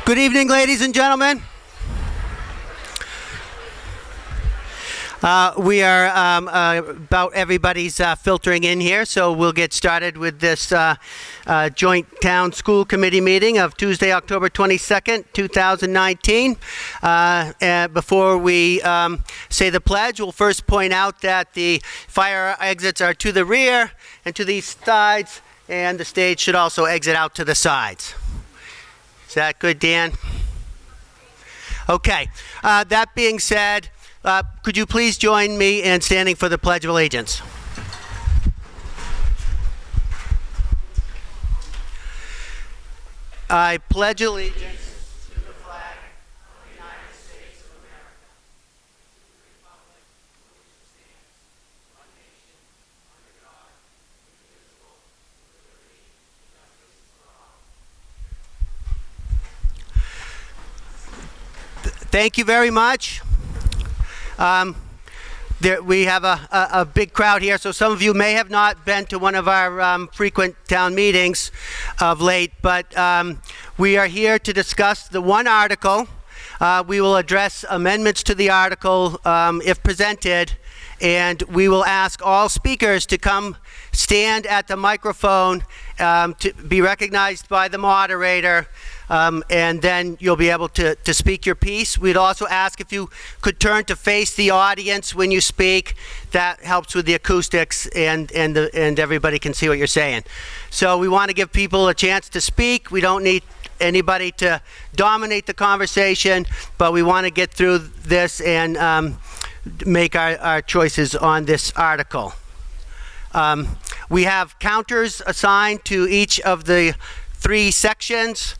Good evening, ladies and gentlemen. We are about everybody's filtering in here, so we'll get started with this joint town school committee meeting of Tuesday, October 22nd, 2019. Before we say the pledge, we'll first point out that the fire exits are to the rear and to the sides, and the stage should also exit out to the sides. Is that good, Dan? Okay. That being said, could you please join me in standing for the Pledge of Allegiance? I pledge allegiance to the flag of the United States of America, to the republic for which it stands, one nation, under God, indivisible, with liberty and justice for all. Thank you very much. We have a big crowd here, so some of you may have not been to one of our frequent town meetings of late, but we are here to discuss the one article. We will address amendments to the article if presented, and we will ask all speakers to come stand at the microphone to be recognized by the moderator. And then you'll be able to speak your piece. We'd also ask if you could turn to face the audience when you speak. That helps with the acoustics and everybody can see what you're saying. So we want to give people a chance to speak. We don't need anybody to dominate the conversation, but we want to get through this and make our choices on this article. We have counters assigned to each of the three sections.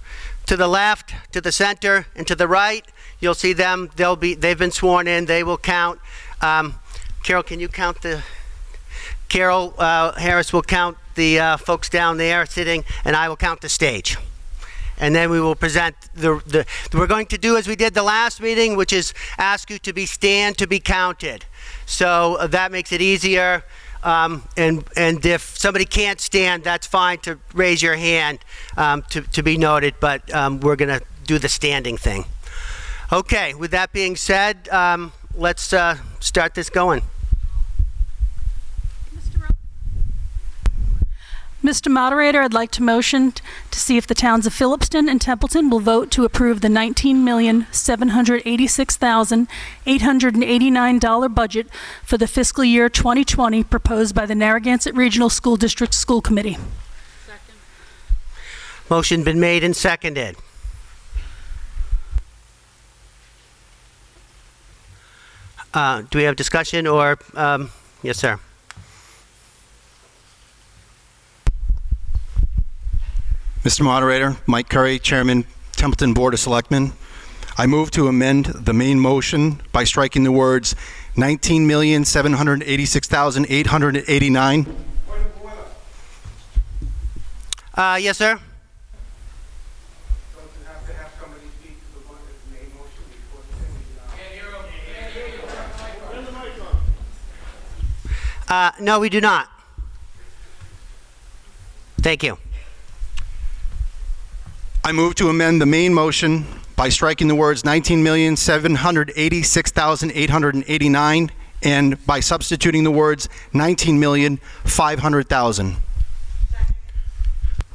To the left, to the center, and to the right, you'll see them. They've been sworn in. They will count. Carol, can you count Carol Harris will count the folks down there sitting, and I will count the stage. And then we will present we're going to do as we did the last meeting, which is ask you to stand to be counted. So that makes it easier. And if somebody can't stand, that's fine to raise your hand to be noted, but we're going to do the standing thing. Okay, with that being said, let's start this going. Mr. Moderator, I'd like to motion to see if the towns of Phillipston and Templeton will vote to approve the $19,786,889 budget for the fiscal year 2020 proposed by the Narragansett Regional School District School Committee. Second. Motion been made and seconded. Do we have discussion or, yes, sir? Mr. Moderator, Mike Curry, Chairman, Templeton Board of Selectmen. I move to amend the main motion by striking the words $19,786,889. Yes, sir. Don't you have to have somebody speak to the one that's the main motion before the thing? No, we do not. Thank you. I move to amend the main motion by striking the words $19,786,889 and by substituting the words $19,500,000.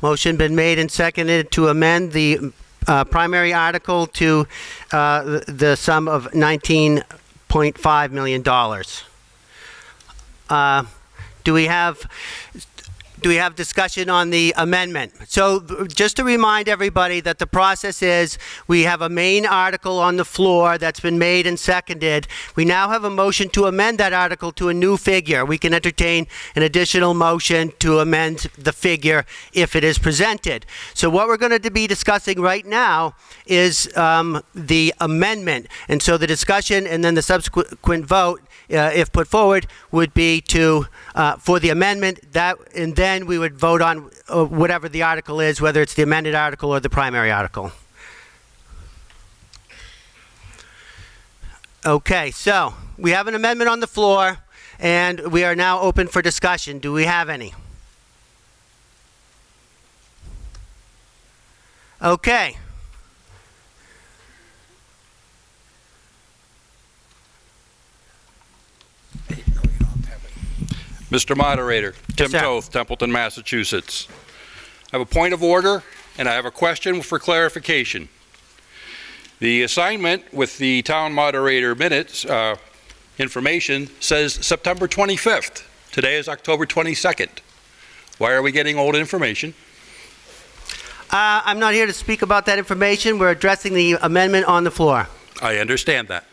Motion been made and seconded to amend the primary article to the sum of $19.5 million. Do we have discussion on the amendment? So just to remind everybody that the process is we have a main article on the floor that's been made and seconded. We now have a motion to amend that article to a new figure. We can entertain an additional motion to amend the figure if it is presented. So what we're going to be discussing right now is the amendment. And so the discussion and then the subsequent vote, if put forward, would be to for the amendment, and then we would vote on whatever the article is, whether it's the amended article or the primary article. Okay, so we have an amendment on the floor, and we are now open for discussion. Do we have any? Okay. Mr. Moderator, Tim sir. Toth, Templeton, Massachusetts. I have a point of order, and I have a question for clarification. The assignment with the town moderator minutes information says September 25th. Today is October 22nd. Why are we getting old information? I'm not here to speak about that information. We're addressing the amendment on the floor. I understand that.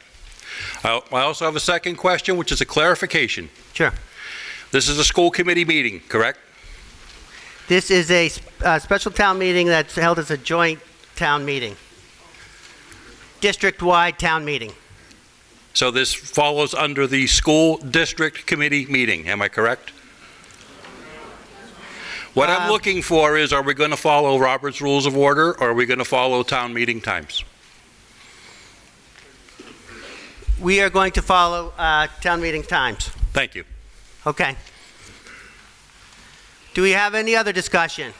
I also have a second question, which is a clarification. Sure. This is a school committee meeting, correct? This is a special town meeting that's held as a joint town meeting. District-wide town meeting. So this follows under the school district committee meeting, am I correct? What I'm looking for is, are we going to follow Robert's Rules of Order, or are we going to follow town meeting times? We are going to follow town meeting times. Thank you. Okay. Do we have any other discussion?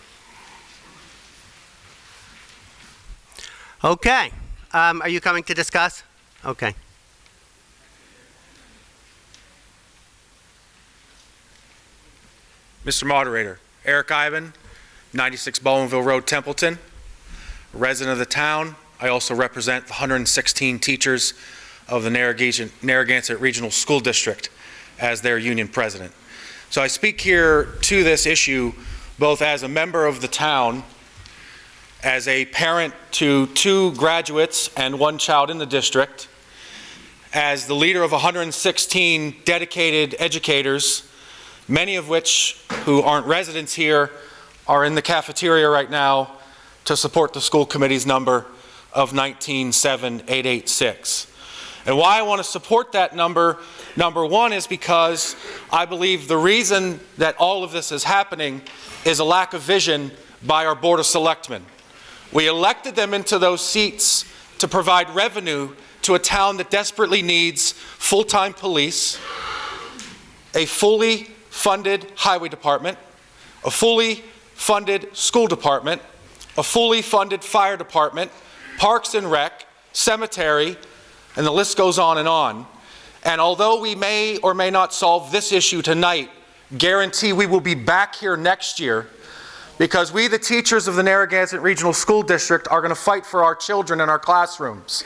Okay. Are you coming to discuss? Okay. Mr. Moderator, Eric Ivan, 96 Baldwinville Road, Templeton, a resident of the town. I also represent the 116 teachers of the Narragansett Regional School District as their union president. So I speak here to this issue both as a member of the town, as a parent to 2 graduates and 1 child in the district, as the leader of 116 dedicated educators, many of which who aren't residents here are in the cafeteria right now to support the school committee's number of 19,786. And why I want to support that number one, is because I believe the reason that all of this is happening is a lack of vision by our Board of Selectmen. We elected them into those seats to provide revenue to a town that desperately needs full-time police, a fully funded highway department, a fully funded school department, a fully funded fire department, parks and rec, cemetery, and the list goes on and on. And although we may or may not solve this issue tonight, guarantee we will be back here next year, because we, the teachers of the Narragansett Regional School District, are going to fight for our children in our classrooms.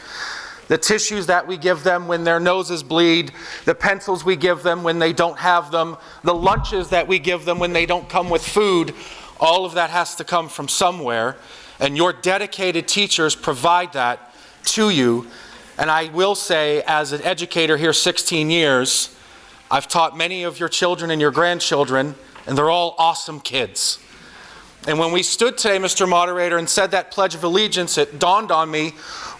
The tissues that we give them when their noses bleed, the pencils we give them when they don't have them, the lunches that we give them when they don't come with food, all of that has to come from somewhere, and your dedicated teachers provide that to you. And I will say, as an educator here 16 years, I've taught many of your children and your grandchildren, and they're all awesome kids. And when we stood today, Mr. Moderator, and said that Pledge of Allegiance, it dawned on me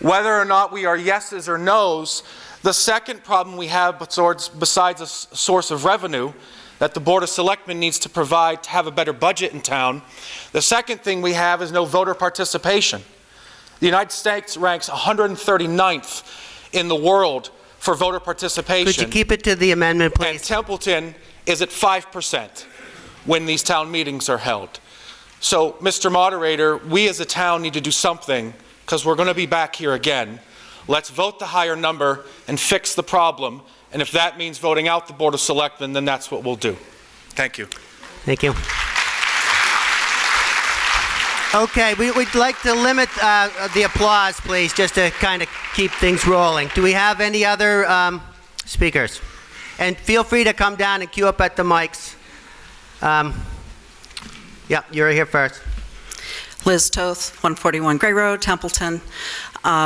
whether or not we are yeses or nos. The second problem we have, besides a source of revenue that the Board of Selectmen needs to provide to have a better budget in town, the second thing we have is no voter participation. The United States ranks 139th in the world for voter participation. Could you keep it to the amendment, And please? Templeton is at 5% when these town meetings are held. So, Mr. Moderator, we as a town need to do something, because we're going to be back here again. Let's vote the higher number and fix the problem. And if that means voting out the Board of Selectmen, then that's what we'll do. Thank you. Thank you. Okay, we'd like to limit the applause, please, just to kind of keep things rolling. Do we have any other speakers? And feel free to come down and queue up at the mics. Yeah, you're here first. Liz Toth, 141 Gray Road, Templeton.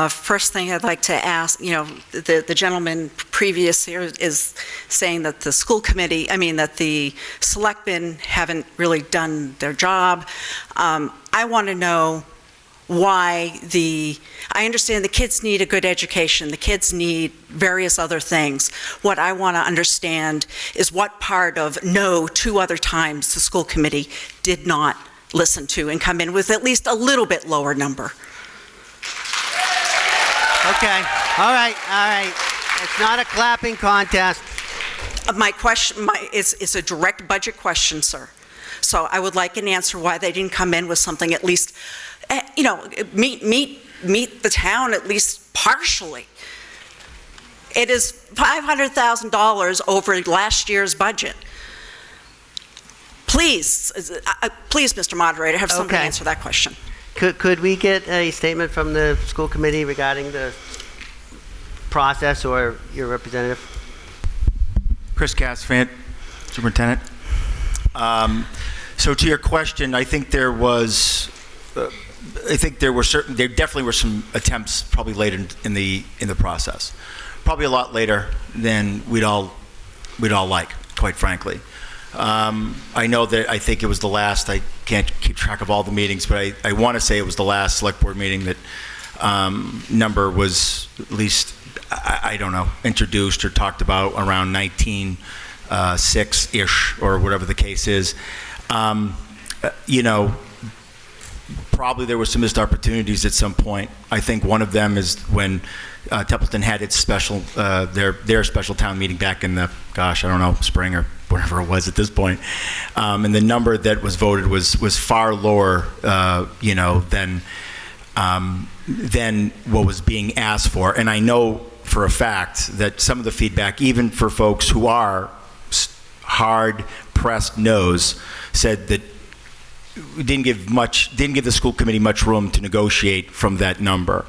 First thing I'd like to ask, the gentleman previous here is saying that the school committee, that the selectmen haven't really done their job. I want to know why I understand the kids need a good education, the kids need various other things. What I want to understand is what part of no 2 other times the school committee did not listen to and come in with at least a little bit lower number. Okay, all right. It's not a clapping contest. My question is a direct budget question, sir. So I would like an answer why they didn't come in with something at least, meet the town at least partially. It is $500,000 over last year's budget. Please, please, Mr. Moderator, have somebody Okay. answer that question. Could we get a statement from the school committee regarding the process, or your representative? Chris Casfant, Superintendent. So to your question, I think there was, there definitely were some attempts probably later in the process. Probably a lot later than we'd all like, quite frankly. I know that I think it was the last, I can't keep track of all the meetings, but I want to say it was the last select board meeting that number was at least, I don't know, introduced or talked about around 19.6-ish or whatever the case is. You know, probably there were some missed opportunities at some point. I think one of them is when Templeton had its special, their special town meeting back in the, gosh, I don't know, spring or whatever it was at this point. And the number that was voted was far lower, you know, than what was being asked for. And I know for a fact that some of the feedback, even for folks who are hard-pressed no's, said that we didn't give the school committee much room to negotiate from that number.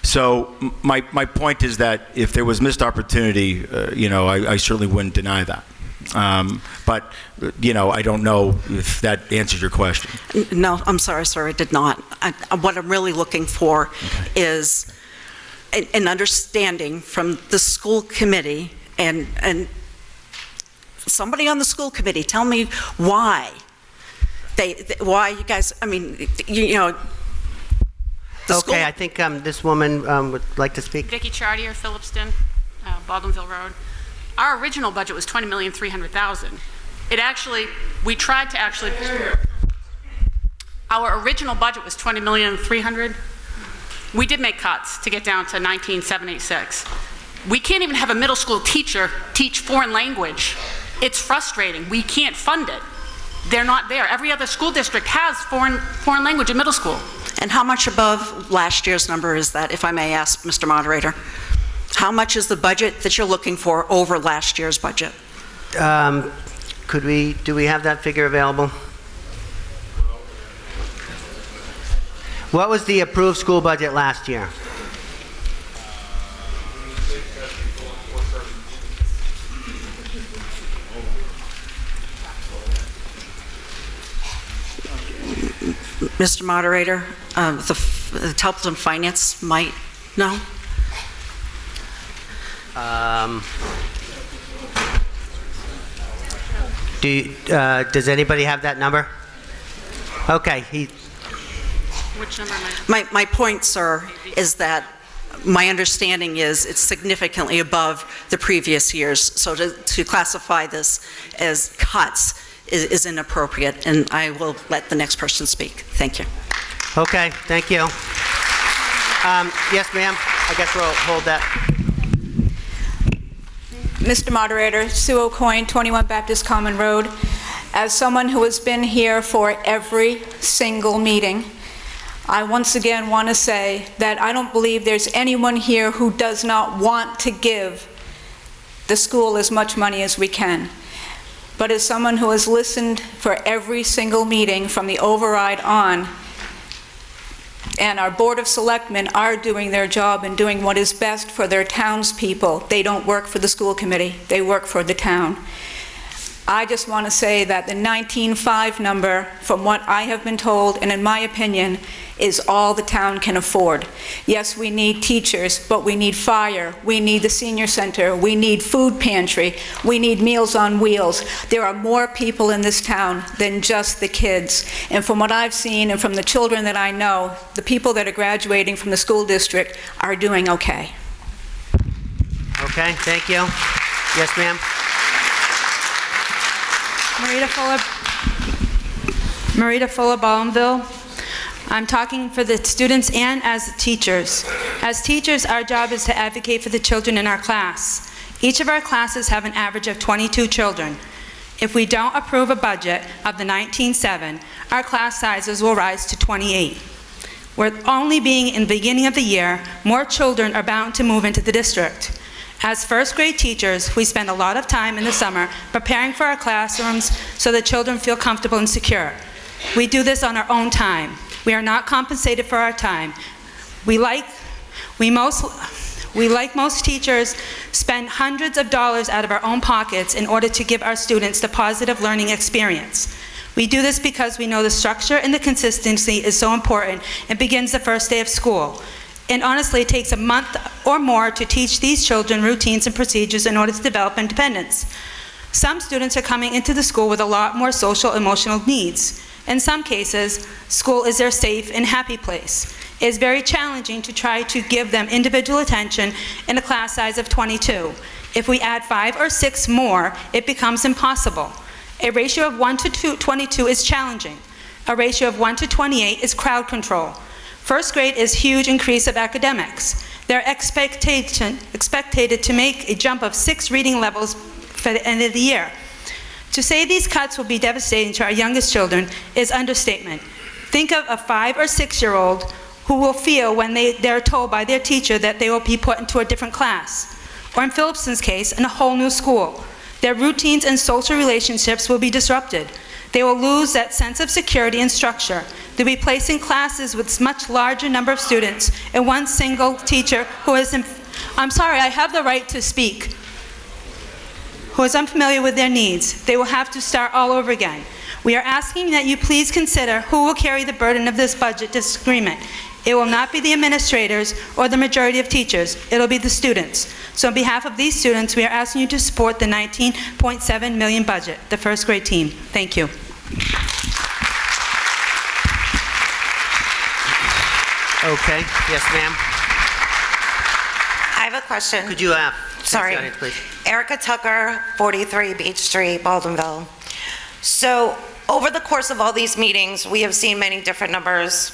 So my point is that if there was missed opportunity, you know, I certainly wouldn't deny that. But, you know, I don't know if that answers your question. No, I'm sorry, sir, it did not. What I'm really looking for is an understanding from the school committee, and somebody on the school committee tell me why why you guys, I mean, you know, Okay, I think this woman would like to speak. Vicki Chartier, Phillipston, Baldwinville Road. Our original budget was $20,300,000. It actually, we tried to actually, our original budget was $20,300,000. We did make cuts to get down to $19,786. We can't even have a middle school teacher teach foreign language. It's frustrating. We can't fund it. They're not there. Every other school district has foreign language in middle school. And how much above last year's number is that, if I may ask, Mr. Moderator? How much is the budget that you're looking for over last year's budget? Do we have that figure available? What was the approved school budget last year? Mr. Moderator, the Templeton Finance might know. Does anybody have that number? Okay. Which number am I? My point, sir, is that my understanding is it's significantly above the previous years. So to classify this as cuts is inappropriate, and I will let the next person speak. Thank you. Okay, thank you. Yes, ma'am. I guess we'll hold that. Mr. Moderator, Sue O'Coin, 21 Baptist Common Road. As someone who has been here for every single meeting, I once again want to say that I don't believe there's anyone here who does not want to give the school as much money as we can. But as someone who has listened for every single meeting from the override on, and our Board of Selectmen are doing their job and doing what is best for their townspeople. They don't work for the school committee, they work for the town. I just want to say that the 19.5 number, from what I have been told, and in my opinion, is all the town can afford. Yes, we need teachers, but we need fire, we need the senior center, we need food pantry, we need Meals on Wheels. There are more people in this town than just the kids. And from what I've seen and from the children that I know, the people that are graduating from the school district are doing okay. Okay, thank you. Yes, ma'am. Marita Fuller, Ballinville. I'm talking for the students and as the teachers. As teachers, our job is to advocate for the children in our class. Each of our classes have an average of 22 children. If we don't approve a budget of the 19.7, our class sizes will rise to 28. With only being in the beginning of the year, more children are bound to move into the district. As first grade teachers, we spend a lot of time in the summer preparing for our classrooms so that children feel comfortable and secure. We do this on our own time. We are not compensated for our time. Like most teachers, spend hundreds of dollars out of our own pockets in order to give our students the positive learning experience. We do this because we know the structure and the consistency is so important and begins the first day of school. And honestly, it takes a month or more to teach these children routines and procedures in order to develop independence. Some students are coming into the school with a lot more social, emotional needs. In some cases, school is their safe and happy place. It is very challenging to try to give them individual attention in a class size of 22. If we add 5 or 6 more, it becomes impossible. A ratio of 1 to 22 is challenging. A ratio of 1 to 28 is crowd control. First grade is huge increase of academics. They're expected to make a jump of 6 reading levels for the end of the year. To say these cuts will be devastating to our youngest children is understatement. Think of a 5 or 6-year-old who will feel when they're told by their teacher that they will be put into a different class, or in Phillipston's case, in a whole new school. Their routines and social relationships will be disrupted. They will lose that sense of security and structure. They'll be placed in classes with a much larger number of students and one single teacher who is, I'm sorry, I have the right to speak, who is unfamiliar with their needs. They will have to start all over again. We are asking that you please consider who will carry the burden of this budget disagreement. It will not be the administrators or the majority of teachers. It'll be the students. So on behalf of these students, we are asking you to support the $19.7 million budget, the first grade team. Thank you. Okay, yes, ma'am. I have a question. Could you, Sorry. please. Erica Tucker, 43 Beach Street, Baldwinville. So over the course of all these meetings, we have seen many different numbers.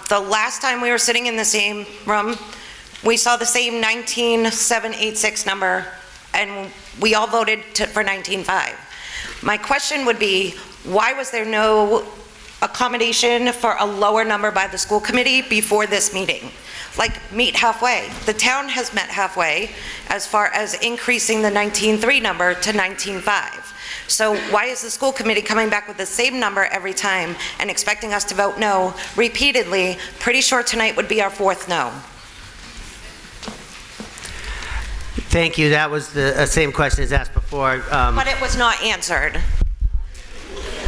The last time we were sitting in the same room, we saw the same 19,786 number, and we all voted for 19,500. My question would be, why was there no accommodation for a lower number by the school committee before this meeting? Like, meet halfway. The town has met halfway as far as increasing the 19,300 number to 19,500. So why is the school committee coming back with the same number every time and expecting us to vote no repeatedly? Pretty sure tonight would be our 4th no. Thank you. That was the same question as asked before. But it was not answered.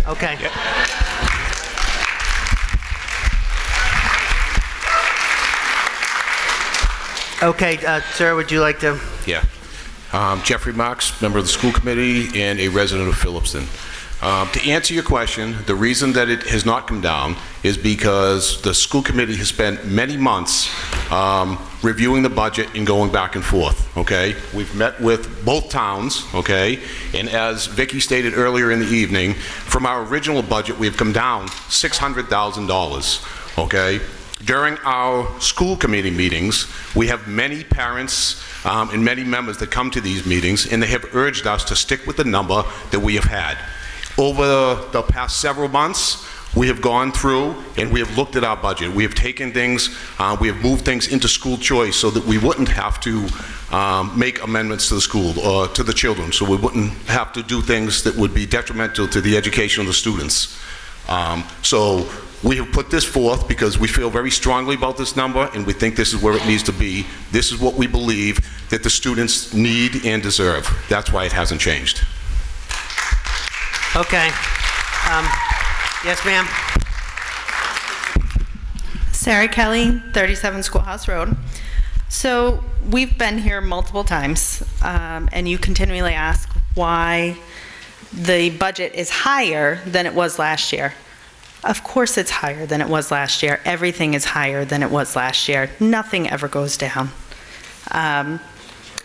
Okay. Yep. Okay, sir, would you like to? Yeah. Jeffrey Marks, member of the school committee and a resident of Phillipston. To answer your question, the reason that it has not come down is because the school committee has spent many months reviewing the budget and going back and forth, okay? We've met with both towns, okay? And as Vicki stated earlier in the evening, from our original budget, we've come down $600,000, okay? During our school committee meetings, we have many parents and many members that come to these meetings, and they have urged us to stick with the number that we have had. Over the past several months, we have gone through and we have looked at our budget. We have taken things, we have moved things into school choice so that we wouldn't have to make amendments to the school or to the children, so we wouldn't have to do things that would be detrimental to the education of the students. So we have put this forth because we feel very strongly about this number and we think this is where it needs to be. This is what we believe that the students need and deserve. That's why it hasn't changed. Okay. Yes, ma'am. Sarah Kelly, 37 Schoolhouse Road. So we've been here multiple times, and you continually ask why the budget is higher than it was last year. Of course it's higher than it was last year. Everything is higher than it was last year. Nothing ever goes down.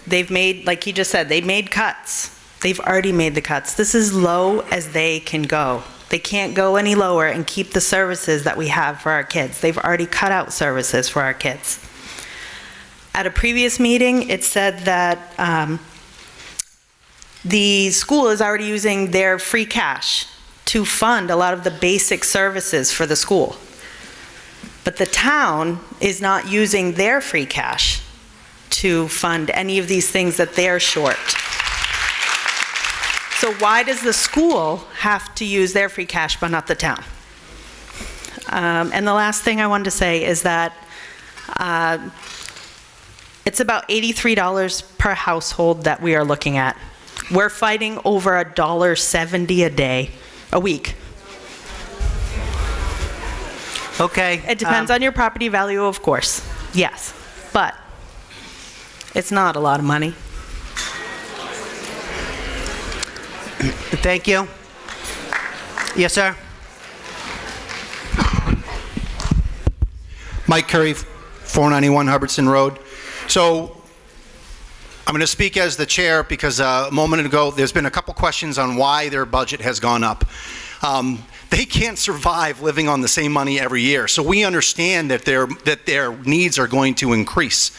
They've made, like you just said, they made cuts. They've already made the cuts. This is low as they can go. They can't go any lower and keep the services that we have for our kids. They've already cut out services for our kids. At a previous meeting, it said that the school is already using their free cash to fund a lot of the basic services for the school. But the town is not using their free cash to fund any of these things that they're short. So why does the school have to use their free cash but not the town? And the last thing I wanted to say is that it's about $83 per household that we are looking at. We're fighting over $1.70 a week. Okay. It depends on your property value, of course. Yes, but it's not a lot of money. Thank you. Yes, sir. Mike Curry, 491 Hubbardson Road. So I'm going to speak as the chair because a moment ago there's been a couple questions on why their budget has gone up. They can't survive living on the same money every year. So we understand that their needs are going to increase.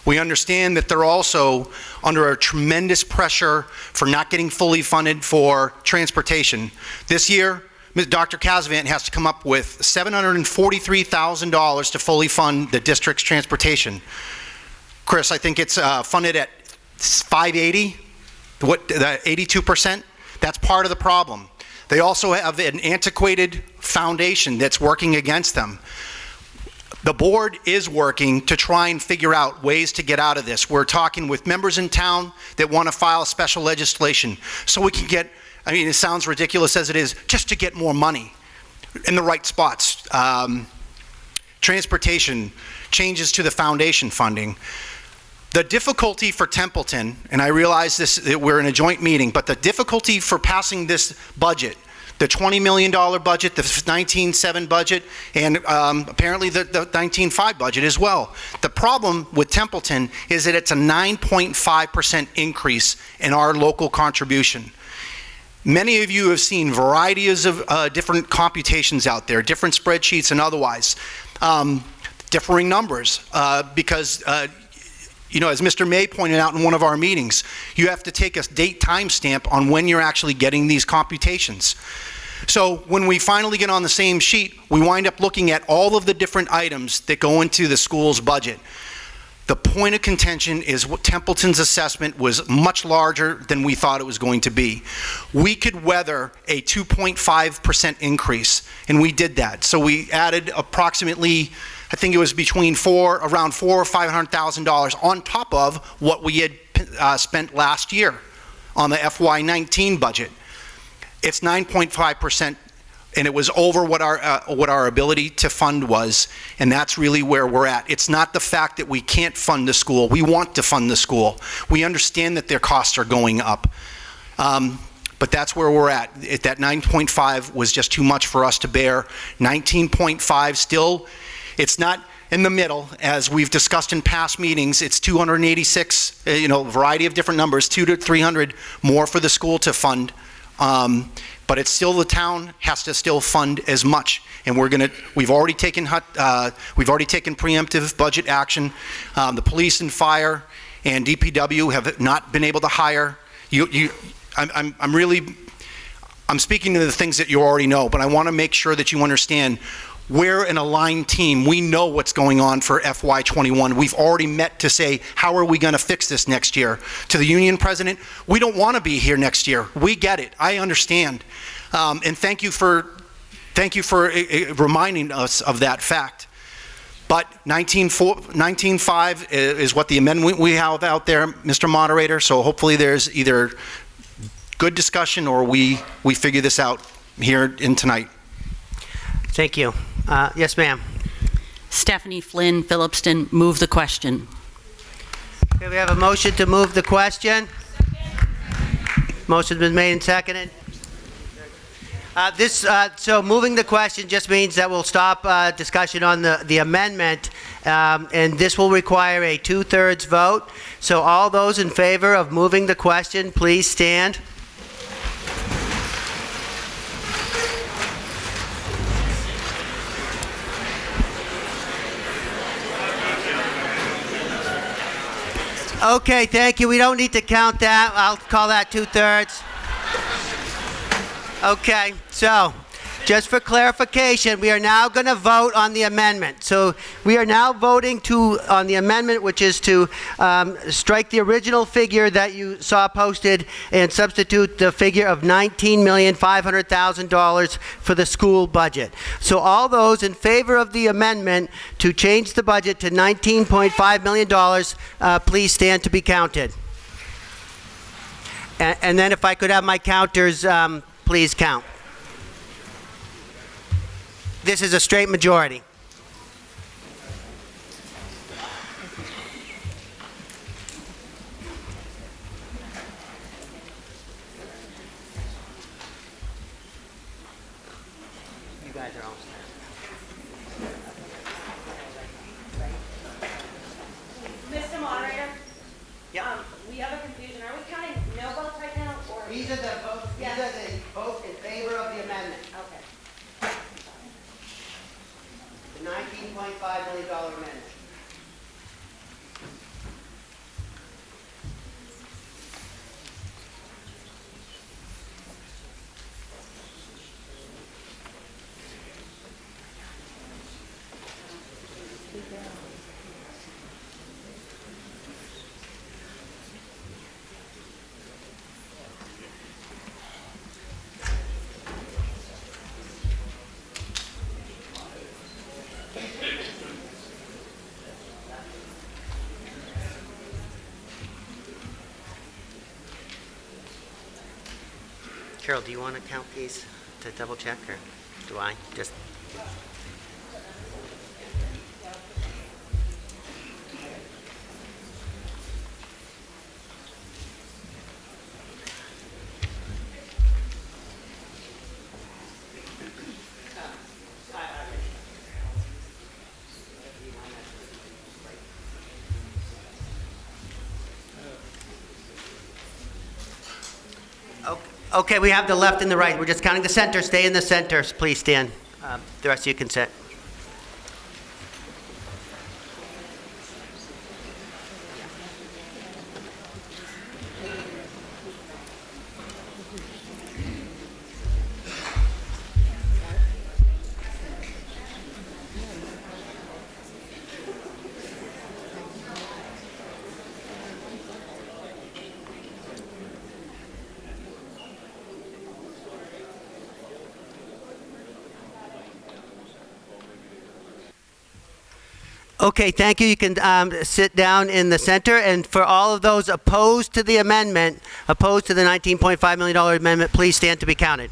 We understand that they're also under a tremendous pressure for not getting fully funded for transportation. This year, Dr. Casavant has to come up with $743,000 to fully fund the district's transportation. Chris, I think it's funded at 580, the 82%. That's part of the problem. They also have an antiquated foundation that's working against them. The board is working to try and figure out ways to get out of this. We're talking with members in town that want to file special legislation so we can get, I mean, it sounds ridiculous as it is, just to get more money in the right spots. Transportation, changes to the foundation funding. The difficulty for Templeton, and I realize this, we're in a joint meeting, but the difficulty for passing this budget, the $20 million budget, the 19.7 budget, and apparently the 19.5 budget as well. The problem with Templeton is that it's a 9.5% increase in our local contribution. Many of you have seen varieties of different computations out there, different spreadsheets and otherwise, differing numbers, because you know, as Mr. May pointed out in one of our meetings, you have to take a date timestamp on when you're actually getting these computations. So when we finally get on the same sheet, we wind up looking at all of the different items that go into the school's budget. The point of contention is what Templeton's assessment was much larger than we thought it was going to be. We could weather a 2.5% increase, and we did that. So we added approximately, I think it was between around $400,000 or $500,000 on top of what we had spent last year on the FY19 budget. It's 9.5%, and it was over what our ability to fund was, and that's really where we're at. It's not the fact that we can't fund the school. We want to fund the school. We understand that their costs are going up. But that's where we're at. That 9.5 was just too much for us to bear. 19.5 still, it's not in the middle, as we've discussed in past meetings. It's 286, a variety of different numbers, 200 to 300 more for the school to fund. But it's still, the town has to still fund as much, and we've already taken preemptive budget action. The police and fire and DPW have not been able to hire. I'm speaking to the things that you already know, but I want to make sure that you understand we're an aligned team. We know what's going on for FY21. We've already met to say, how are we going to fix this next year? To the union president, we don't want to be here next year. We get it. I understand. And thank you for reminding us of that fact. But 19.5 is what the amendment we have out there, Mr. Moderator. So hopefully there's either good discussion or we figure this out here in tonight. Thank you. Yes, ma'am. Stephanie Flynn, Phillipston, move the question. Okay, we have a motion to move the question. Motion's been made and seconded. So moving the question just means that we'll stop discussion on the amendment, and this will require a 2/3 vote. So all those in favor of moving the question, please stand. Okay, thank you. We don't need to count that. I'll call that 2/3. Okay, so Just for clarification, we are now going to vote on the amendment. So we are now voting on the amendment, which is to strike the original figure that you saw posted and substitute the figure of $19,500,000 for the school budget. So all those in favor of the amendment to change the budget to $19.5 million, please stand to be counted. And then if I could have my counters, please count. This is a straight majority. You guys are all set. Mr. Moderator? Yeah. We have a confusion. Are we counting no votes right now, or? These are the votes, these are the votes in favor of the amendment. Okay. The $19.5 million amendment. Carol, do you want to count these to double check, or do I? Just. Okay, we have the left and the right. We're just counting the center. Stay in the center. Please stand. The rest of you can sit. Okay, thank you. You can sit down in the center. And for all of those opposed to the amendment, opposed to the $19.5 million amendment, please stand to be counted.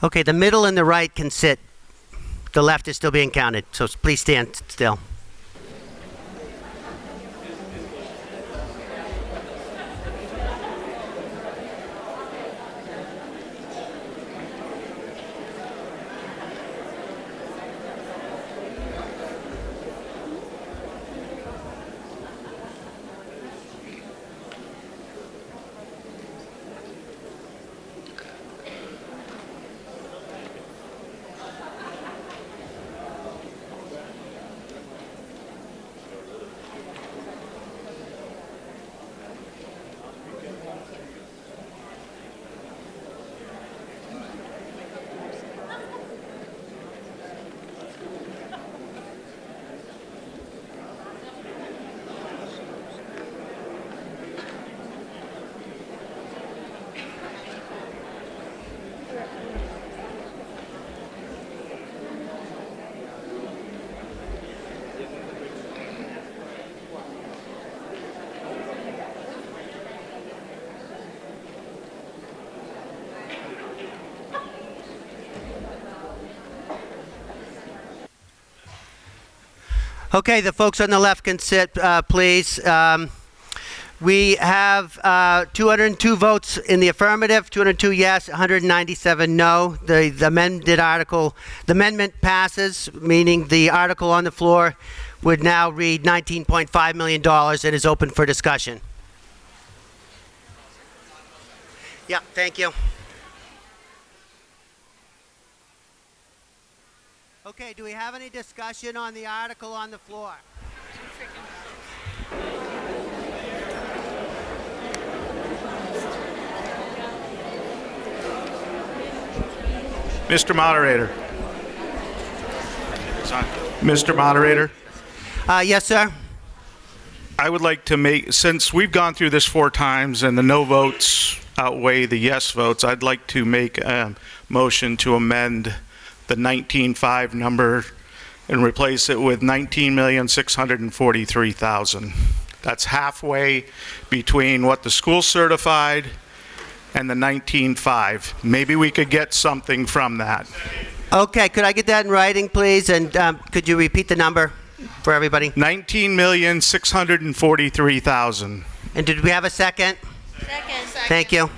Okay, the middle and the right can sit. The left is still being counted, so please stand still. Okay, the folks on the left can sit, please. We have 202 votes in the affirmative, 202 yes, 197 no. The amendment passes, meaning the article on the floor would now read $19.5 million and is open for discussion. Yeah, thank you. Okay, do we have any discussion on the article on the floor? Mr. Moderator. Mr. Moderator. Yes, sir. I would like to make, since we've gone through this 4 times and the no votes outweigh the yes votes, I'd like to make a motion to amend the 19.5 number and replace it with 19,643,000. That's halfway between what the school certified and the 19.5. Maybe we could get something from that. Okay, could I get that in writing, please? And could you repeat the number for everybody? 19,643,000. And did we have a second? Second. Thank you.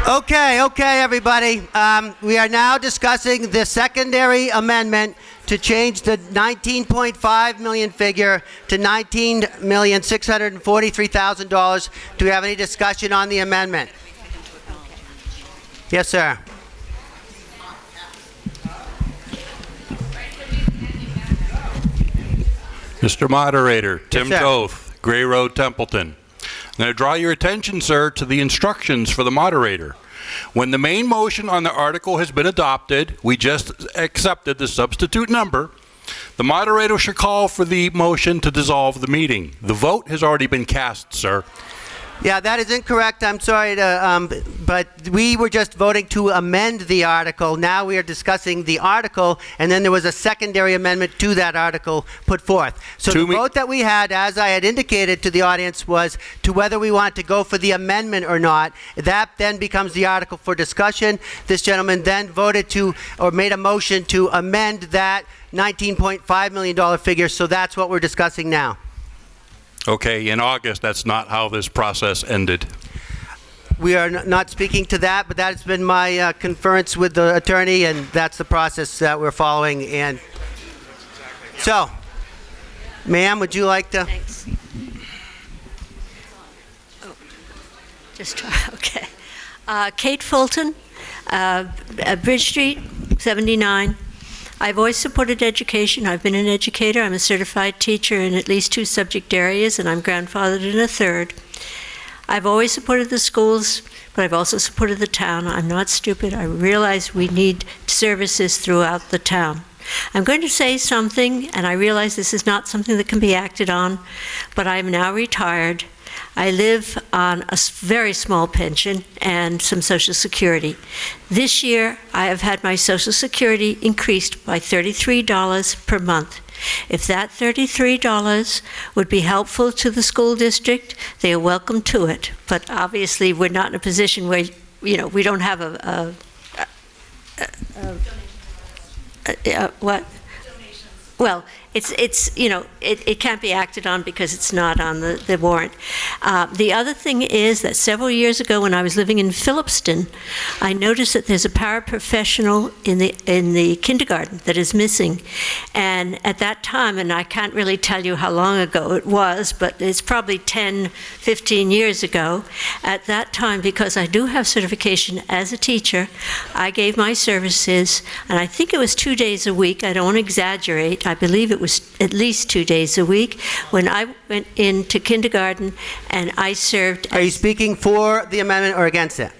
Okay, everybody. We are now discussing the secondary amendment to change the 19.5 million figure to $19,643,000. Do we have any discussion on the amendment? Yes, sir. Mr. Moderator, Tim sir. Toth, Gray Road, Templeton. I'm going to draw your attention, sir, to the instructions for the moderator. When the main motion on the article has been adopted, we just accepted the substitute number, the moderator should call for the motion to dissolve the meeting. The vote has already been cast, sir. Yeah, that is incorrect. I'm sorry to, but we were just voting to amend the article. Now we are discussing the article, and then there was a secondary amendment to that article put forth. So the vote that we had, as I had indicated to the audience, was to whether we want to go for the amendment or not. That then becomes the article for discussion. This gentleman then voted to, or made a motion to amend that $19.5 million figure, so that's what we're discussing now. Okay, in August, that's not how this process ended. We are not speaking to that, but that's been my conference with the attorney, and that's the process that we're following. And so, ma'am, would you like to? Thanks. Oh, okay. Kate Fulton, Bridge Street, 79. I've always supported education. I've been an educator. I'm a certified teacher in at least 2 subject areas, and I'm grandfathered in a 3rd. I've always supported the schools, but I've also supported the town. I'm not stupid. I realize we need services throughout the town. I'm going to say something, and I realize this is not something that can be acted on, but I'm now retired. I live on a very small pension and some Social Security. This year, I have had my Social Security increased by $33 per month. If that $33 would be helpful to the school district, they are welcome to it. But obviously, we're not in a position where, we don't have what? Well, it can't be acted on because it's not on the warrant. The other thing is that several years ago when I was living in Phillipston, I noticed that there's a paraprofessional in the kindergarten that is missing. And at that time, and I can't really tell you how long ago it was, but it's probably 10, 15 years ago, at that time, because I do have certification as a teacher, I gave my services, and I think it was 2 days a week. I don't want to exaggerate. I believe it was at least 2 days a week when I went into kindergarten and I served. Are you speaking for the amendment or against it?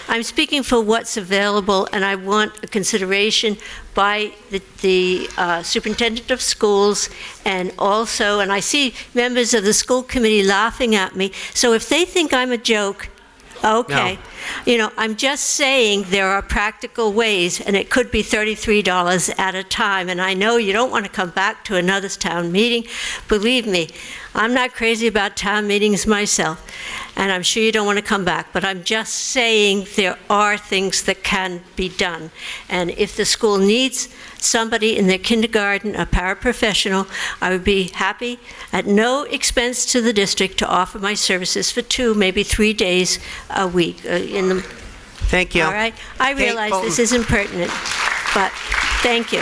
I'm speaking for what's available, and I want a consideration by the superintendent of schools, and also, and I see members of the school committee laughing at me, so if they think I'm a joke, okay. No. You know, I'm just saying there are practical ways, and it could be $33 at a time, and I know you don't want to come back to another town meeting. Believe me, I'm not crazy about town meetings myself, and I'm sure you don't want to come back, but I'm just saying there are things that can be done. And if the school needs somebody in their kindergarten, a paraprofessional, I would be happy at no expense to the district to offer my services for 2, maybe 3 days a week. Thank you. All right? I realize this isn't pertinent, but thank you.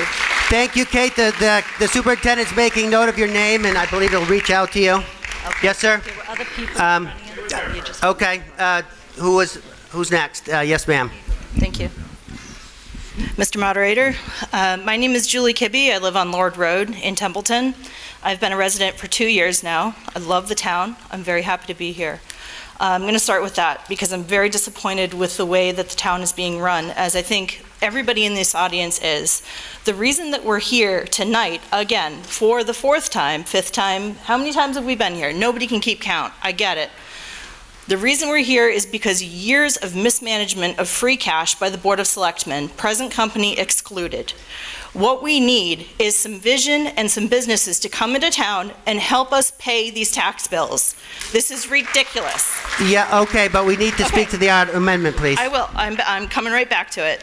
Thank you, Kate. The superintendent's making note of your name, and I believe he'll reach out to you. Okay. Yes, sir? There were other people Okay. Who's next? Yes, ma'am. Thank you. Mr. Moderator, my name is Julie Kibbe. I live on Lord Road in Templeton. I've been a resident for 2 years now. I love the town. I'm very happy to be here. I'm going to start with that because I'm very disappointed with the way that the town is being run, as I think everybody in this audience is. The reason that we're here tonight, again, for the 4th time, 5th time, how many times have we been here? Nobody can keep count. I get it. The reason we're here is because years of mismanagement of free cash by the Board of Selectmen, present company excluded. What we need is some vision and some businesses to come into town and help us pay these tax bills. This is ridiculous. Yeah, okay, but we need to speak to the amendment, please. I will. I'm coming right back to it.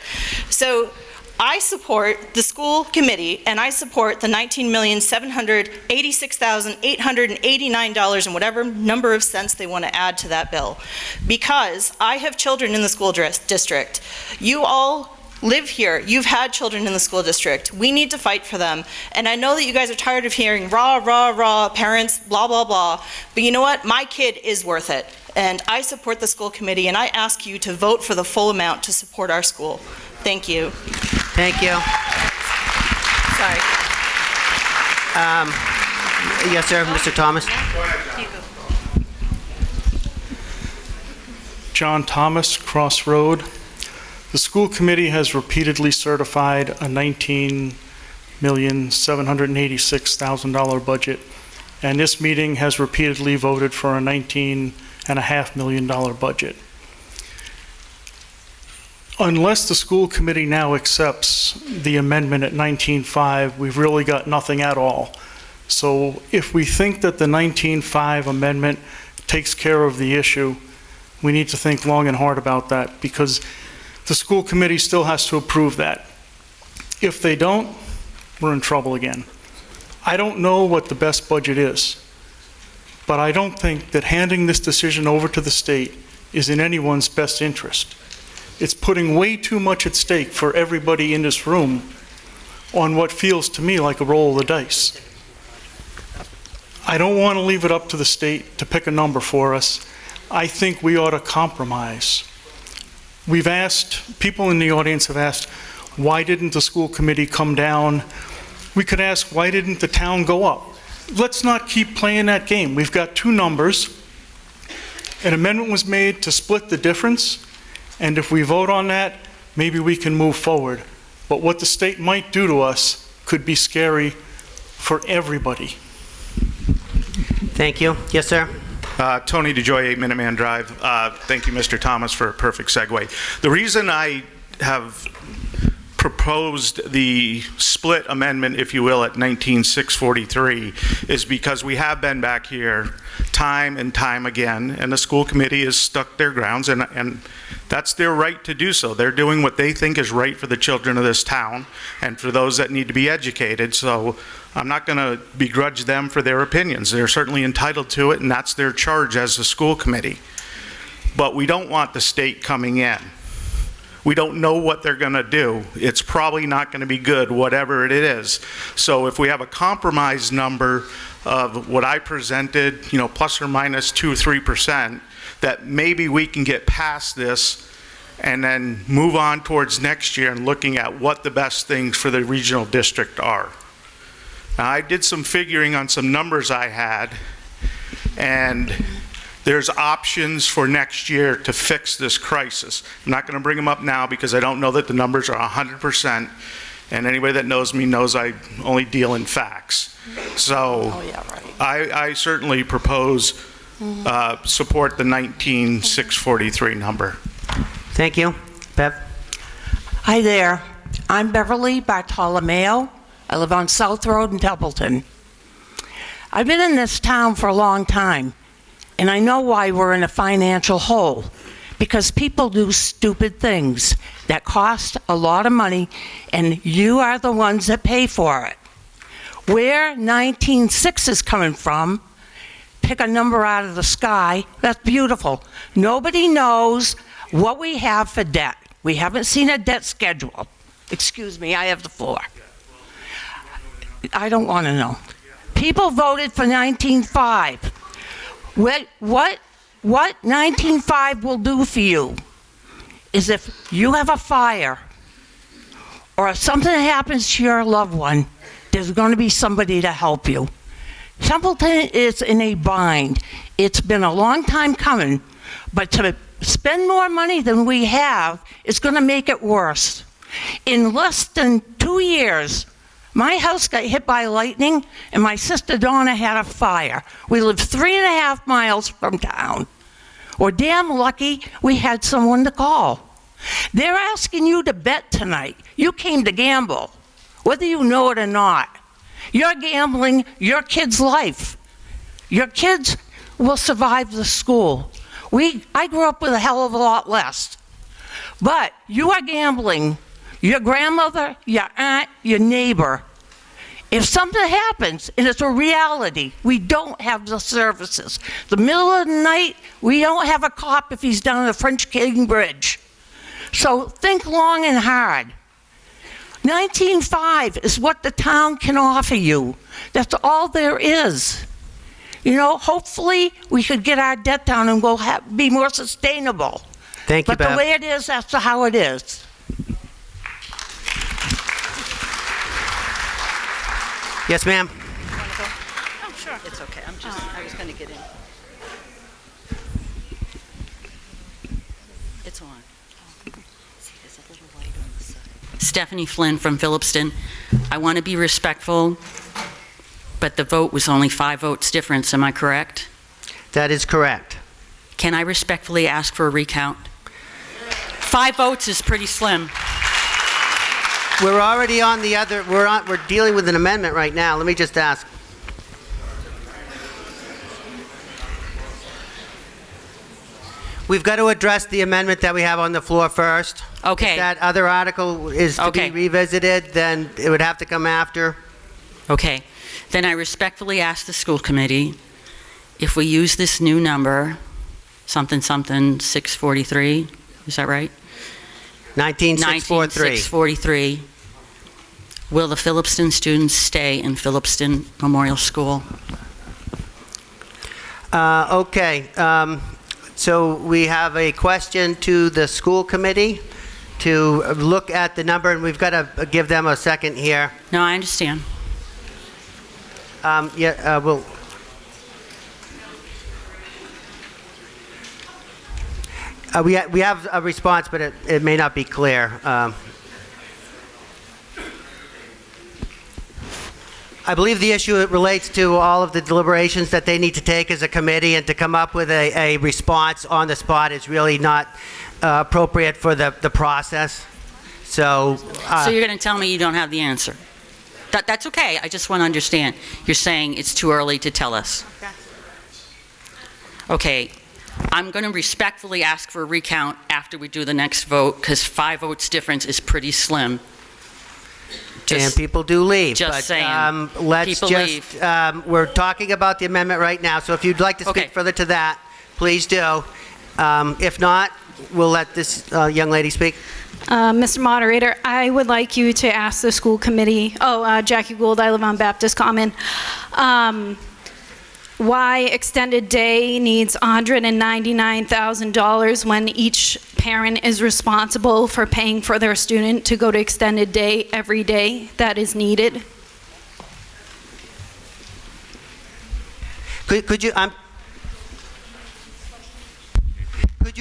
So I support the school committee, and I support the $19,786,889 and whatever number of cents they want to add to that bill, because I have children in the school district. You all live here. You've had children in the school district. We need to fight for them. And I know that you guys are tired of hearing rah, rah, rah, parents, blah, blah, blah. But you know what? My kid is worth it. And I support the school committee, and I ask you to vote for the full amount to support our school. Thank you. Thank you. Sorry. Yes, sir, Mr. Thomas. John Thomas, Cross Road. The school committee has repeatedly certified a $19,786,000 budget, and this meeting has repeatedly voted for a $19.5 million budget. Unless the school committee now accepts the amendment at 19.5, we've really got nothing at all. So if we think that the 19.5 amendment takes care of the issue, we need to think long and hard about that, because the school committee still has to approve that. If they don't, we're in trouble again. I don't know what the best budget is, but I don't think that handing this decision over to the state is in anyone's best interest. It's putting way too much at stake for everybody in this room on what feels to me like a roll of the dice. I don't want to leave it up to the state to pick a number for us. I think we ought to compromise. We've asked, people in the audience have asked, why didn't the school committee come down? We could ask, why didn't the town go up? Let's not keep playing that game. We've got 2 numbers. An amendment was made to split the difference, and if we vote on that, maybe we can move forward. But what the state might do to us could be scary for everybody. Thank you. Yes, sir. Tony DeJoy, 8 Minuteman Drive. Thank you, Mr. Thomas, for a perfect segue. The reason I have proposed the split amendment, if you will, at 19,643 is because we have been back here time and time again, and the school committee has stuck their grounds, and that's their right to do so. They're doing what they think is right for the children of this town and for those that need to be educated, so I'm not going to begrudge them for their opinions. They're certainly entitled to it, and that's their charge as the school committee. But we don't want the state coming in. We don't know what they're going to do. It's probably not going to be good, whatever it is. So if we have a compromise number of what I presented, plus or minus 2-3%, that maybe we can get past this and then move on towards next year and looking at what the best things for the regional district are. Now, I did some figuring on some numbers I had, and the there's options for next year to fix this crisis. I'm not going to bring them up now because I don't know that the numbers are 100%, and anybody that knows me knows I only deal in facts. So I certainly propose support the 19,643 number. Thank you. Bev? Hi there. I'm Beverly Bartolomeo. I live on South Road in Templeton. I've been in this town for a long time, and I know why we're in a financial hole. Because people do stupid things that cost a lot of money, and you are the ones that pay for it. Where 19.6 is coming from, pick a number out of the sky, that's beautiful. Nobody knows what we have for debt. We haven't seen a debt schedule. Excuse me, I have the floor. I don't want to know. People voted for 19.5. What 19.5 will do for you is if you have a fire or if something happens to your loved one, there's going to be somebody to help you. Templeton is in a bind. It's been a long time coming, but to spend more money than we have is going to make it worse. In less than 2 years, my house got hit by lightning and my sister Donna had a fire. We lived 3.5 miles from town. We're damn lucky we had someone to call. They're asking you to bet tonight. You came to gamble, whether you know it or not. You're gambling your kid's life. Your kids will survive the school. I grew up with a hell of a lot less. But you are gambling your grandmother, your aunt, your neighbor. If something happens, and it's a reality, we don't have the services. The middle of the night, we don't have a cop if he's down the French King Bridge. So think long and hard. 19.5 is what the town can offer you. That's all there is. You know, hopefully we could get our debt down and we'll be more sustainable. Thank you, But the Bev. way it is, that's how it is. Yes, ma'am. Oh, sure. It's okay. I was going to get in. It's on. See, there's a little light on the side. Stephanie Flynn from Phillipston. I want to be respectful, but the vote was only 5 votes difference. Am I correct? That is correct. Can I respectfully ask for a recount? 5 votes is pretty slim. We're already on the other, we're dealing with an amendment right now. Let me just ask. We've got to address the amendment that we have on the floor first. Okay. If that other article is to be revisited, then it would have to come after. Okay. Then I respectfully ask the school committee if we use this new number, something 643, is that right? 19,643. 19,643. Will the Phillipston students stay in Phillipston Memorial School? Okay. So we have a question to the school committee to look at the number, and we've got to give them a second here. No, I understand. We'll... We have a response, but it may not be clear. I believe the issue relates to all of the deliberations that they need to take as a committee, and to come up with a response on the spot is really not appropriate for the process. So you're going to tell me you don't have the answer? That's okay. I just want to understand. You're saying it's too early to tell us. Okay. I'm going to respectfully ask for a recount after we do the next vote, because 5 votes difference is pretty slim. And people do leave. Just saying. Let's people just, leave. We're talking about the amendment right now, so if you'd like to speak further to that, please do. If not, we'll let this young lady speak. Mr. Moderator, I would like you to ask the school committee, Jackie Gould, I live on Baptist Common, why extended day needs $199,000 when each parent is responsible for paying for their student to go to extended day every day that is needed. Could you,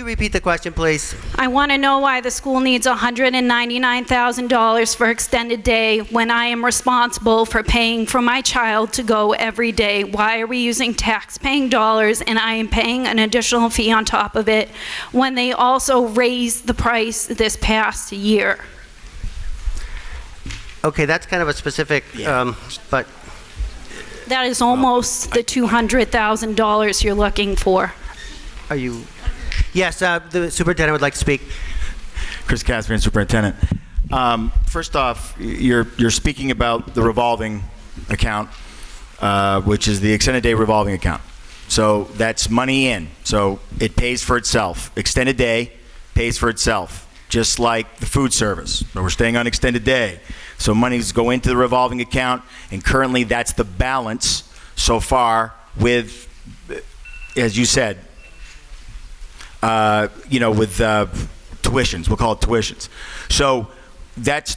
you repeat the question, please? I want to know why the school needs $199,000 for extended day when I am responsible for paying for my child to go every day. Why are we using tax-paying dollars and I am paying an additional fee on top of it when they also raised the price this past year? Okay, that's kind of a specific, but That is almost the $200,000 you're looking for. are you? Yes, the superintendent would like to speak. Chris Caspian, superintendent. First off, you're speaking about the revolving account, which is the extended day revolving account. So that's money in. So it pays for itself. Extended day pays for itself, just like the food service. So we're staying on extended day. So monies go into the revolving account, and currently that's the balance so far with, as you said, with tuitions. We'll call it tuitions. So that's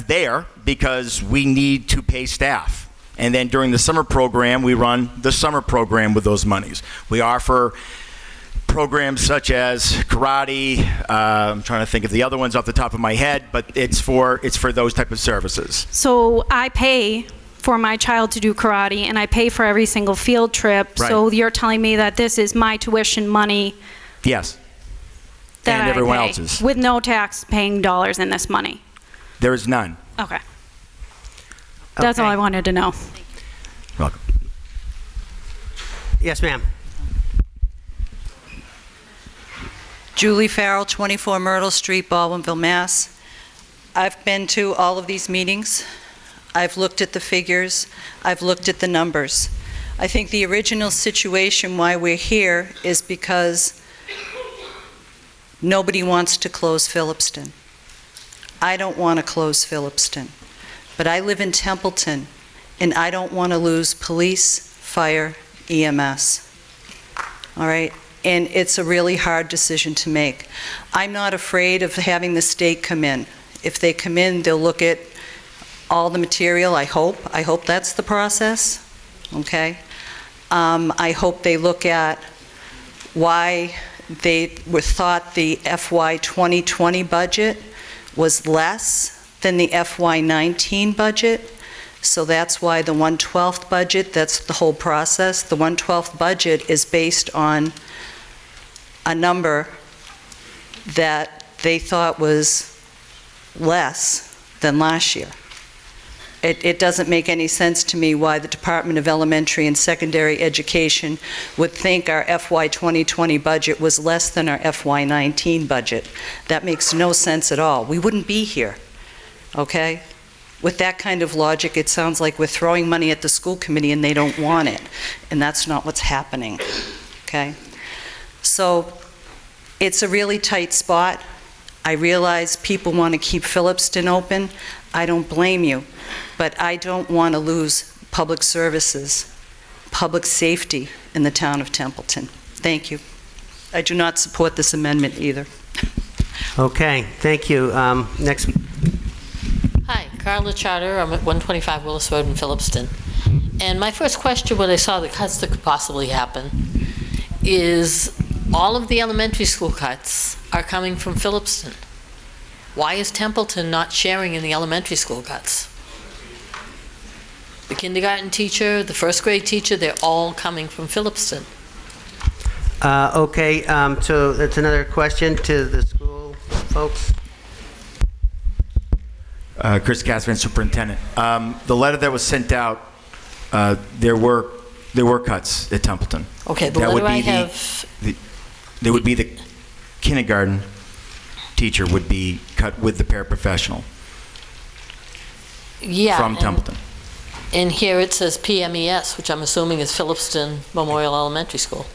there because we need to pay staff. And then during the summer program, we run the summer program with those monies. We offer programs such as karate. I'm trying to think of the other ones off the top of my head, but it's for those type of services. So I pay for my child to do karate and I pay for every single field trip. Right. So you're telling me that this is my tuition money Yes. that And I everyone pay else's. with no tax-paying dollars in this money? There is none. Okay. That's all I wanted to know. Welcome. Yes, ma'am. Julie Farrell, 24 Myrtle Street, Baldwinville, Mass. I've been to all of these meetings. I've looked at the figures. I've looked at the numbers. I think the original situation why we're here is because nobody wants to close Phillipston. I don't want to close Phillipston, but I live in Templeton, and I don't want to lose police, fire, EMS. All right? And it's a really hard decision to make. I'm not afraid of having the state come in. If they come in, they'll look at all the material, I hope. I hope that's the process, okay? I hope they look at why they were thought the FY 2020 budget was less than the FY 19 budget. So that's why the 1/12th budget, that's the whole process. The 1/12th budget is based on a number that they thought was less than last year. It doesn't make any sense to me why the Department of Elementary and Secondary Education would think our FY 2020 budget was less than our FY 19 budget. That makes no sense at all. We wouldn't be here, okay? With that kind of logic, it sounds like we're throwing money at the school committee and they don't want it, and that's not what's happening, okay? So it's a really tight spot. I realize people want to keep Phillipston open. I don't blame you, but I don't want to lose public services, public safety in the town of Templeton. Thank you. I do not support this amendment either. Okay, thank you. Next. Hi, Carla Charter. I'm at 125 Willis Road in Phillipston. And my first question when I saw the cuts that could possibly happen is all of the elementary school cuts are coming from Phillipston. Why is Templeton not sharing in the elementary school cuts? The kindergarten teacher, the first grade teacher, they're all coming from Phillipston. Okay, so that's another question to the school folks. Chris Caspian, superintendent. The letter that was sent out, there were cuts at Templeton. Okay, the letter I have... There would be the kindergarten teacher would be cut with the paraprofessional from Templeton. And here it says PMES, which I'm assuming is Phillipston Memorial Elementary School.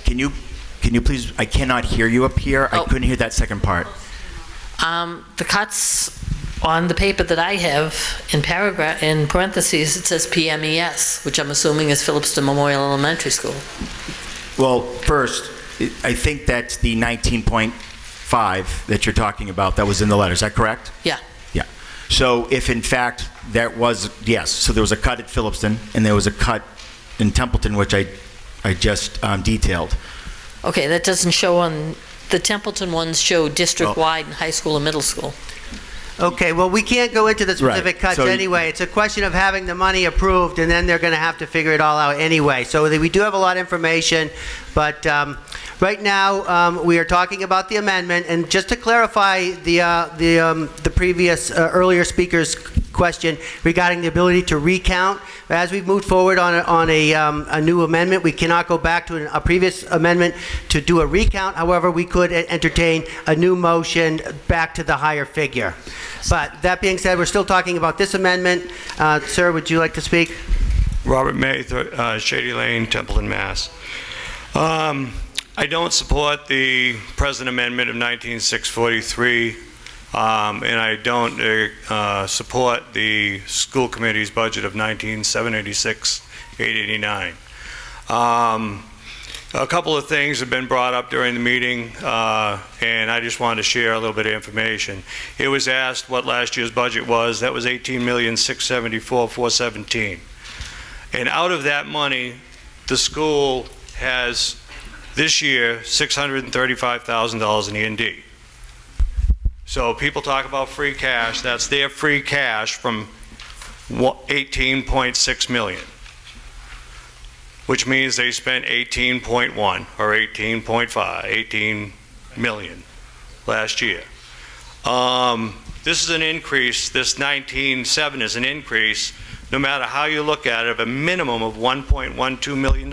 Can you please, I cannot hear you up here. I couldn't hear that second part. The cuts on the paper that I have in parentheses, it says PMES, which I'm assuming is Phillipston Memorial Elementary School. Well, first, I think that's the 19.5 that you're talking about that was in the letter. Is that correct? Yeah. Yeah. So if in fact that was, yes, so there was a cut at Phillipston and there was a cut in Templeton, which I just detailed. Okay, that doesn't show on, the Templeton ones show district-wide and high school and middle school. Okay, well, we can't go into the specific Right. cuts So- anyway. It's a question of having the money approved, and then they're going to have to figure it all out anyway. So we do have a lot of information, but right now, we are talking about the amendment, and just to clarify the previous, earlier speaker's question regarding the ability to recount, as we've moved forward on a new amendment, we cannot go back to a previous amendment to do a recount. However, we could entertain a new motion back to the higher figure. But that being said, we're still talking about this amendment. Sir, would you like to speak? Robert May, Shady Lane, Templeton, Mass. I don't support the present amendment of 19643, and I don't support the school committee's budget of 19786,889. A couple of things have been brought up during the meeting, and I just wanted to share a little bit of information. It was asked what last year's budget was. That was $18,674,417. And out of that money, the school has this year $635,000 in E&D. So people talk about free cash. That's their free cash from 18.6 million, which means they spent 18.1 or 18.5, 18 million last year. This is an increase. This 19.7 is an increase, no matter how you look at it, of a minimum of $1.12 million.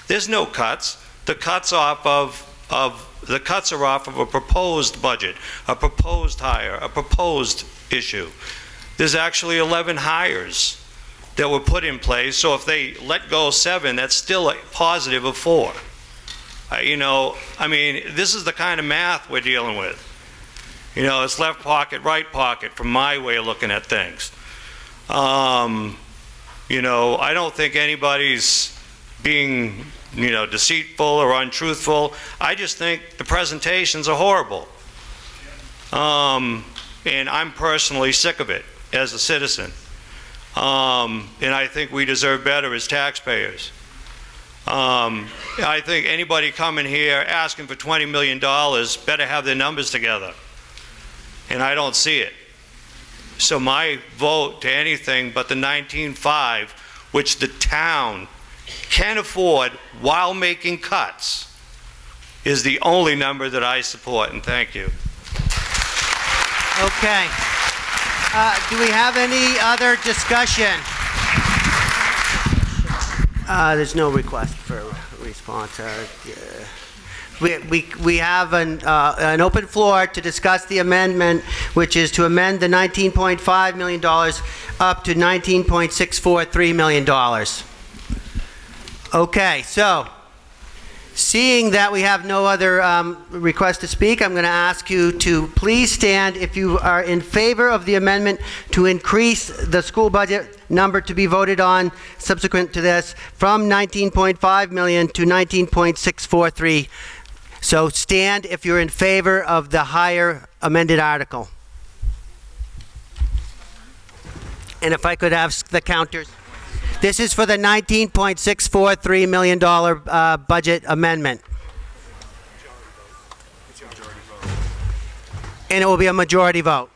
There's no cuts. The cuts are off of a proposed budget, a proposed hire, a proposed issue. There's actually 11 hires that were put in place, so if they let go 7, that's still a positive of 4. You know, I mean, this is the kind of math we're dealing with. You know, it's left pocket, right pocket, from my way of looking at things. You know, I don't think anybody's being, you know, deceitful or untruthful. I just think the presentations are horrible. And I'm personally sick of it as a citizen. And I think we deserve better as taxpayers. I think anybody coming here asking for $20 million better have their numbers together. And I don't see it. So my vote to anything but the 19.5, which the town can afford while making cuts, is the only number that I support, and thank you. Okay. Do we have any other discussion? There's no request for a response. We have an open floor to discuss the amendment, which is to amend the $19.5 million up to $19.643 million. Okay, so seeing that we have no other request to speak, I'm going to ask you to please stand if you are in favor of the amendment to increase the school budget number to be voted on subsequent to this from $19.5 million to $19.643. So stand if you're in favor of the higher amended article. And if I could have the counters. This is for the $19.643 million budget amendment. And it will be a majority vote.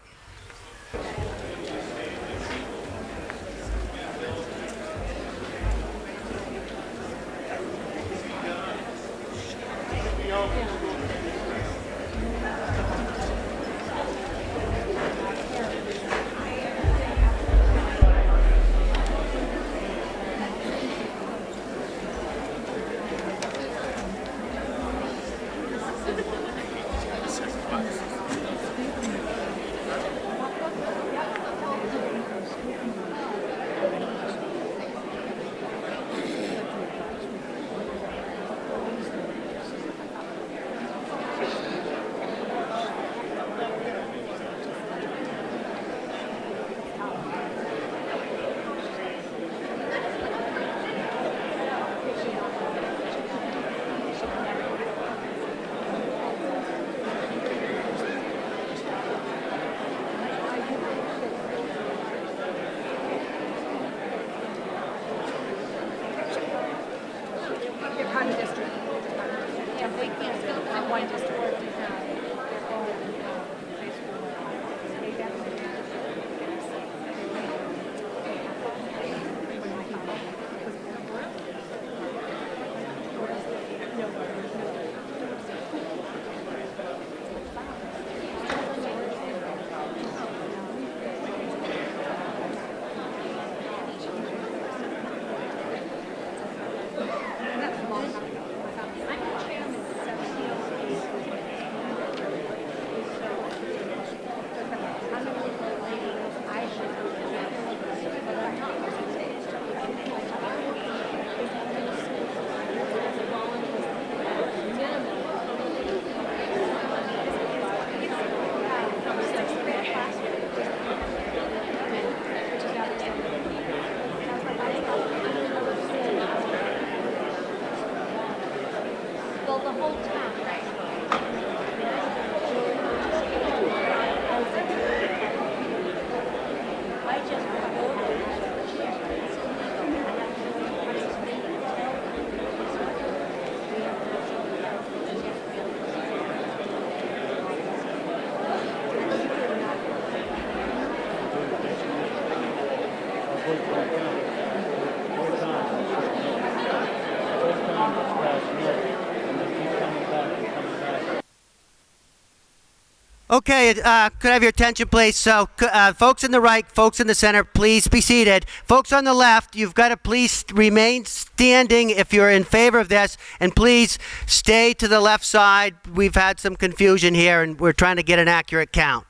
Okay, could I have your attention, please? So, folks in the right, folks in the center, please be seated. Folks on the left, you've got to please remain standing if you're in favor of this, and please stay to the left side. We've had some confusion here, and we're trying to get an accurate count.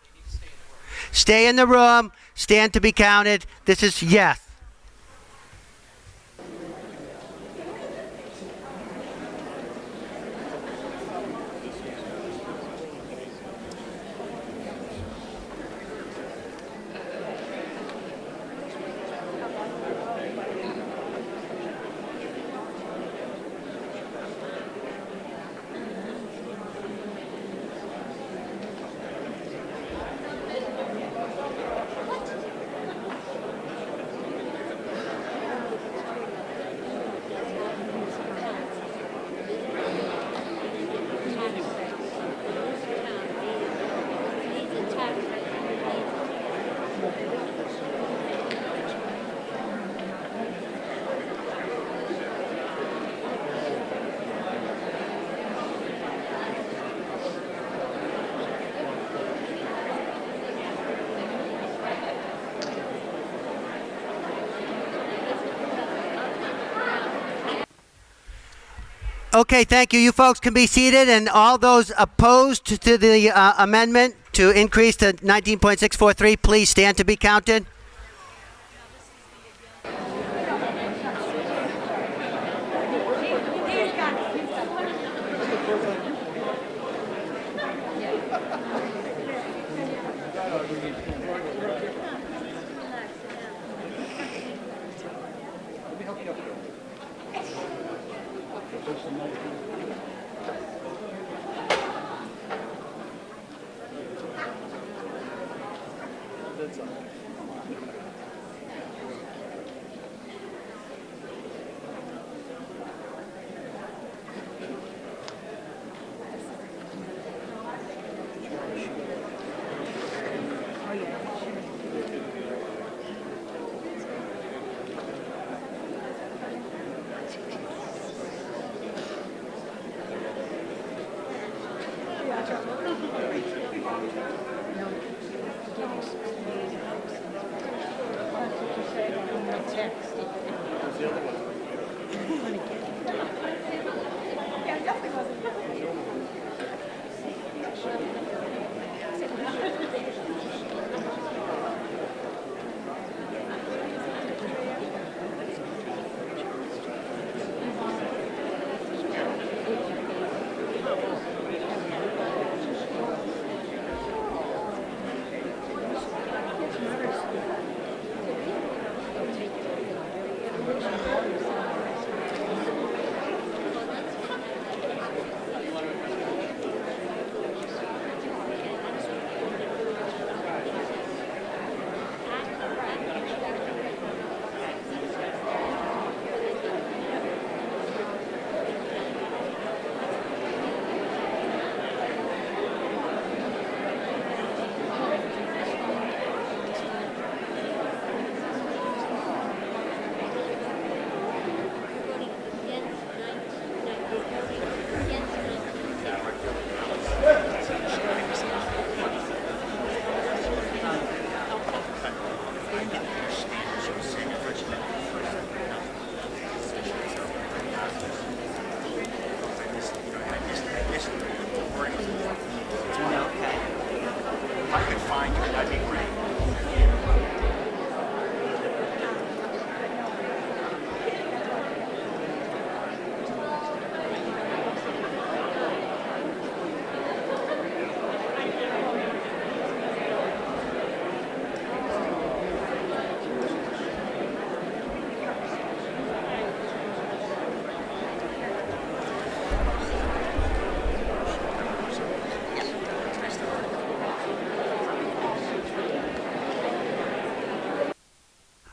Stay in the room, stand to be counted. This is yes. Okay, thank you. You folks can be seated, and all those opposed to the amendment to increase to 19.643, please stand to be counted.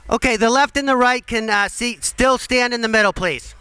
Okay, the left and the right can still stand in the middle, please.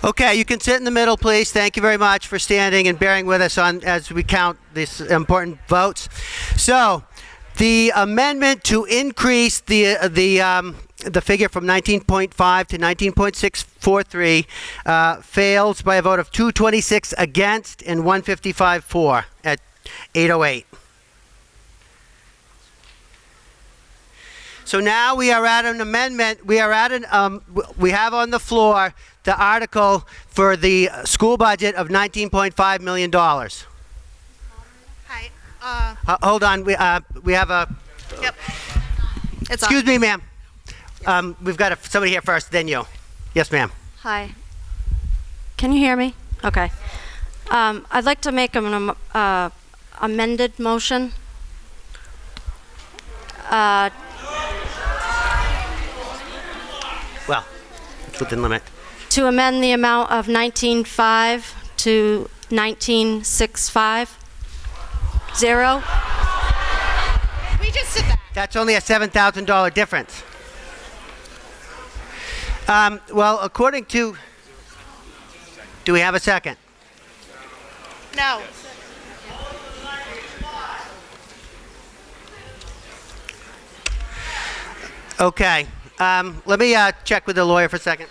Okay, you can sit in the middle, please. Thank you very much for standing and bearing with us on as we count these important votes. So, the amendment to increase the figure from 19.5 to 19.643 fails by a vote of 226 against and 155 for at 8:08. So now we are at an amendment. We are at we have on the floor the article for the school budget of $19.5 million. Hi. Hold on. We have a. Yep. Excuse me, ma'am. We've got somebody here first, then you. Yes, ma'am. Hi. Can you hear me? Okay. I'd like to make an amended motion. Well, it's within limit. To amend the amount of 19.5 to 19.650. We just did that. That's only a $7,000 difference. Well, according to... Do we have a second? No. Okay. Let me check with the lawyer for a second.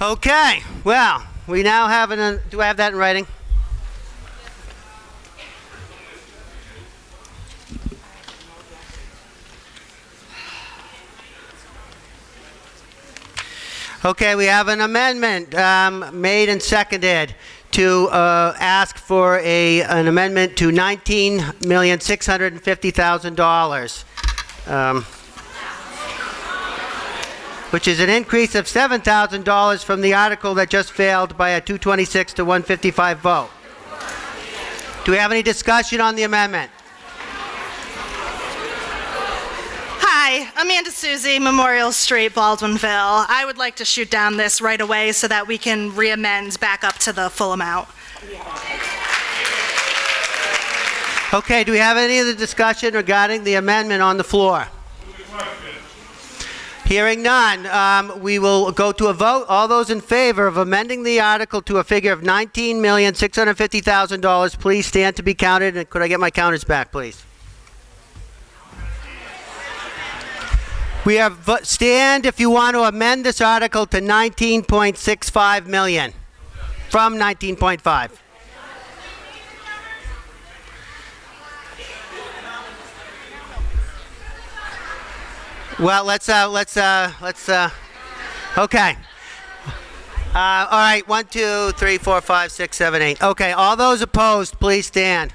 Okay, well, we now have do I have that in writing? Okay, we have an amendment made and seconded to ask for an amendment to $19,650,000. Which is an increase of $7,000 from the article that just failed by a 226 to 155 vote. Do we have any discussion on the amendment? Hi, Amanda Susie, Memorial Street, Baldwinville. I would like to shoot down this right away so that we can re-amend back up to the full amount. Okay, do we have any other discussion regarding the amendment on the floor? Hearing none, we will go to a vote. All those in favor of amending the article to a figure of $19,650,000, please stand to be counted. And could I get my counters back, please? We have stand if you want to amend this article to 19.65 million from 19.5. Well, let's okay. All right, 1, 2, 3, 4, 5, 6, 7, 8. Okay, all those opposed, please stand.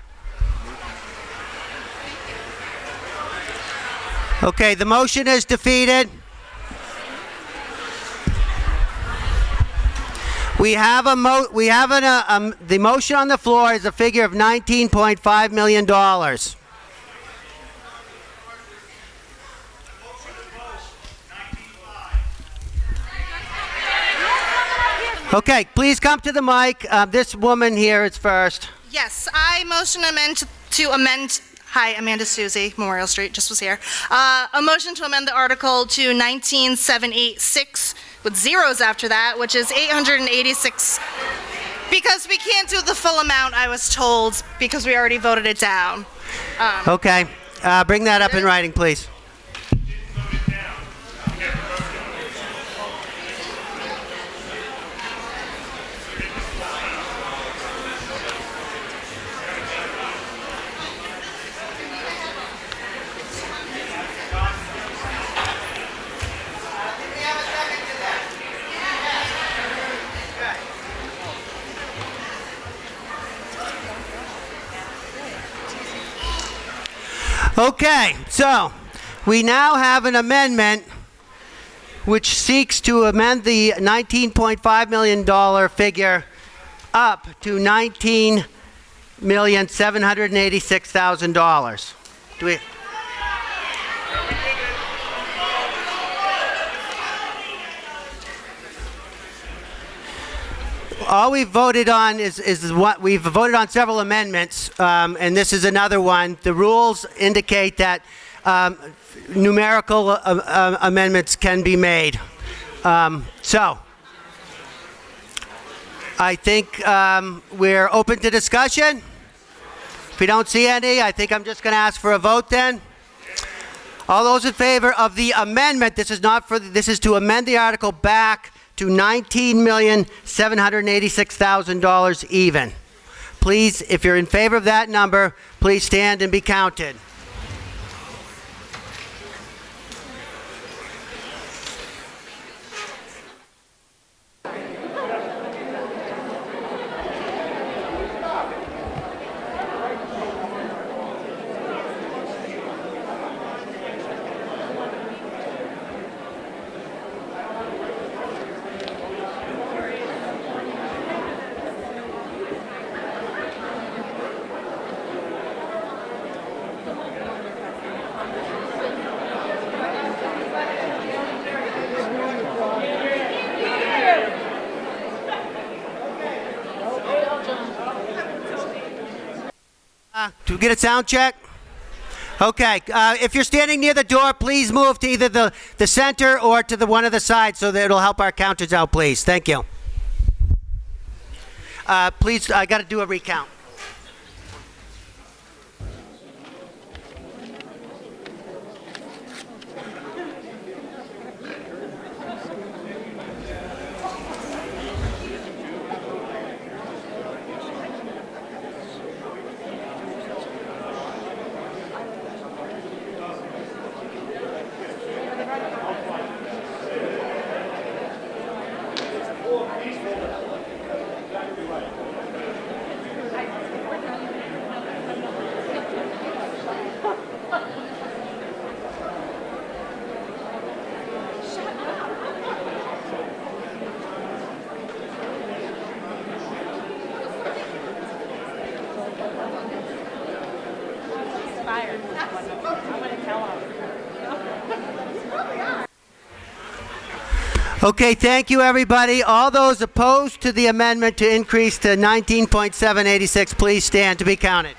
Okay, the motion is defeated. We have the motion on the floor is a figure of $19.5 million. Okay, please come to the mic. This woman here is first. Yes, I motion to amend. Hi, Amanda Susie, Memorial Street, just was here. A motion to amend the article to 19,786 with zeros after that, which is 886. Because we can't do the full amount, I was told, because we already voted it down. Okay, bring that up in writing, please. Okay, so we now have an amendment which seeks to amend the $19.5 million figure up to $19,786,000. Do we? All we've voted on is what we've voted on several amendments, and this is another one. The rules indicate that numerical amendments can be made. So I think we're open to discussion. If we don't see any, I think I'm just going to ask for a vote then. All those in favor of the amendment, this is to amend the article back to $19,786,000 even. Please, if you're in favor of that number, please stand and be counted. Do we get a sound check? Okay, if you're standing near the door, please move to either the center or to the one of the sides so that it'll help our counters out, please. Thank you. Please, I got to do a recount. Okay, thank you, everybody. All those opposed to the amendment to increase to 19.786, please stand to be counted.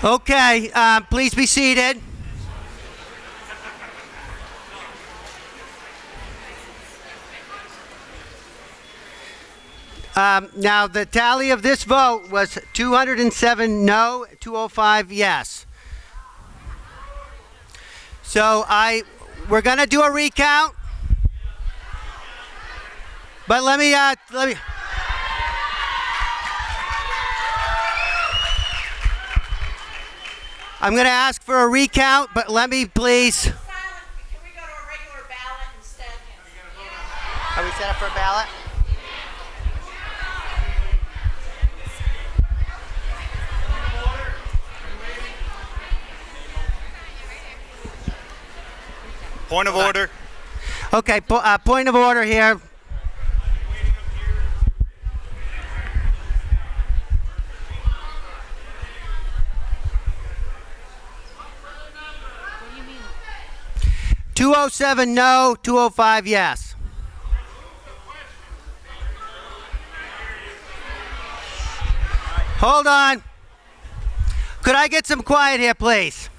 Okay, please be seated. Now, the tally of this vote was 207 no, 205 yes. So we're going to do a recount. But let me I'm going to ask for a recount, but let me please. Can we go to a regular ballot instead? Are we set up for a ballot? Point of order. Okay, point of order here. What do you mean? 207 no, 205 yes. Hold on. Could I get some quiet here, please?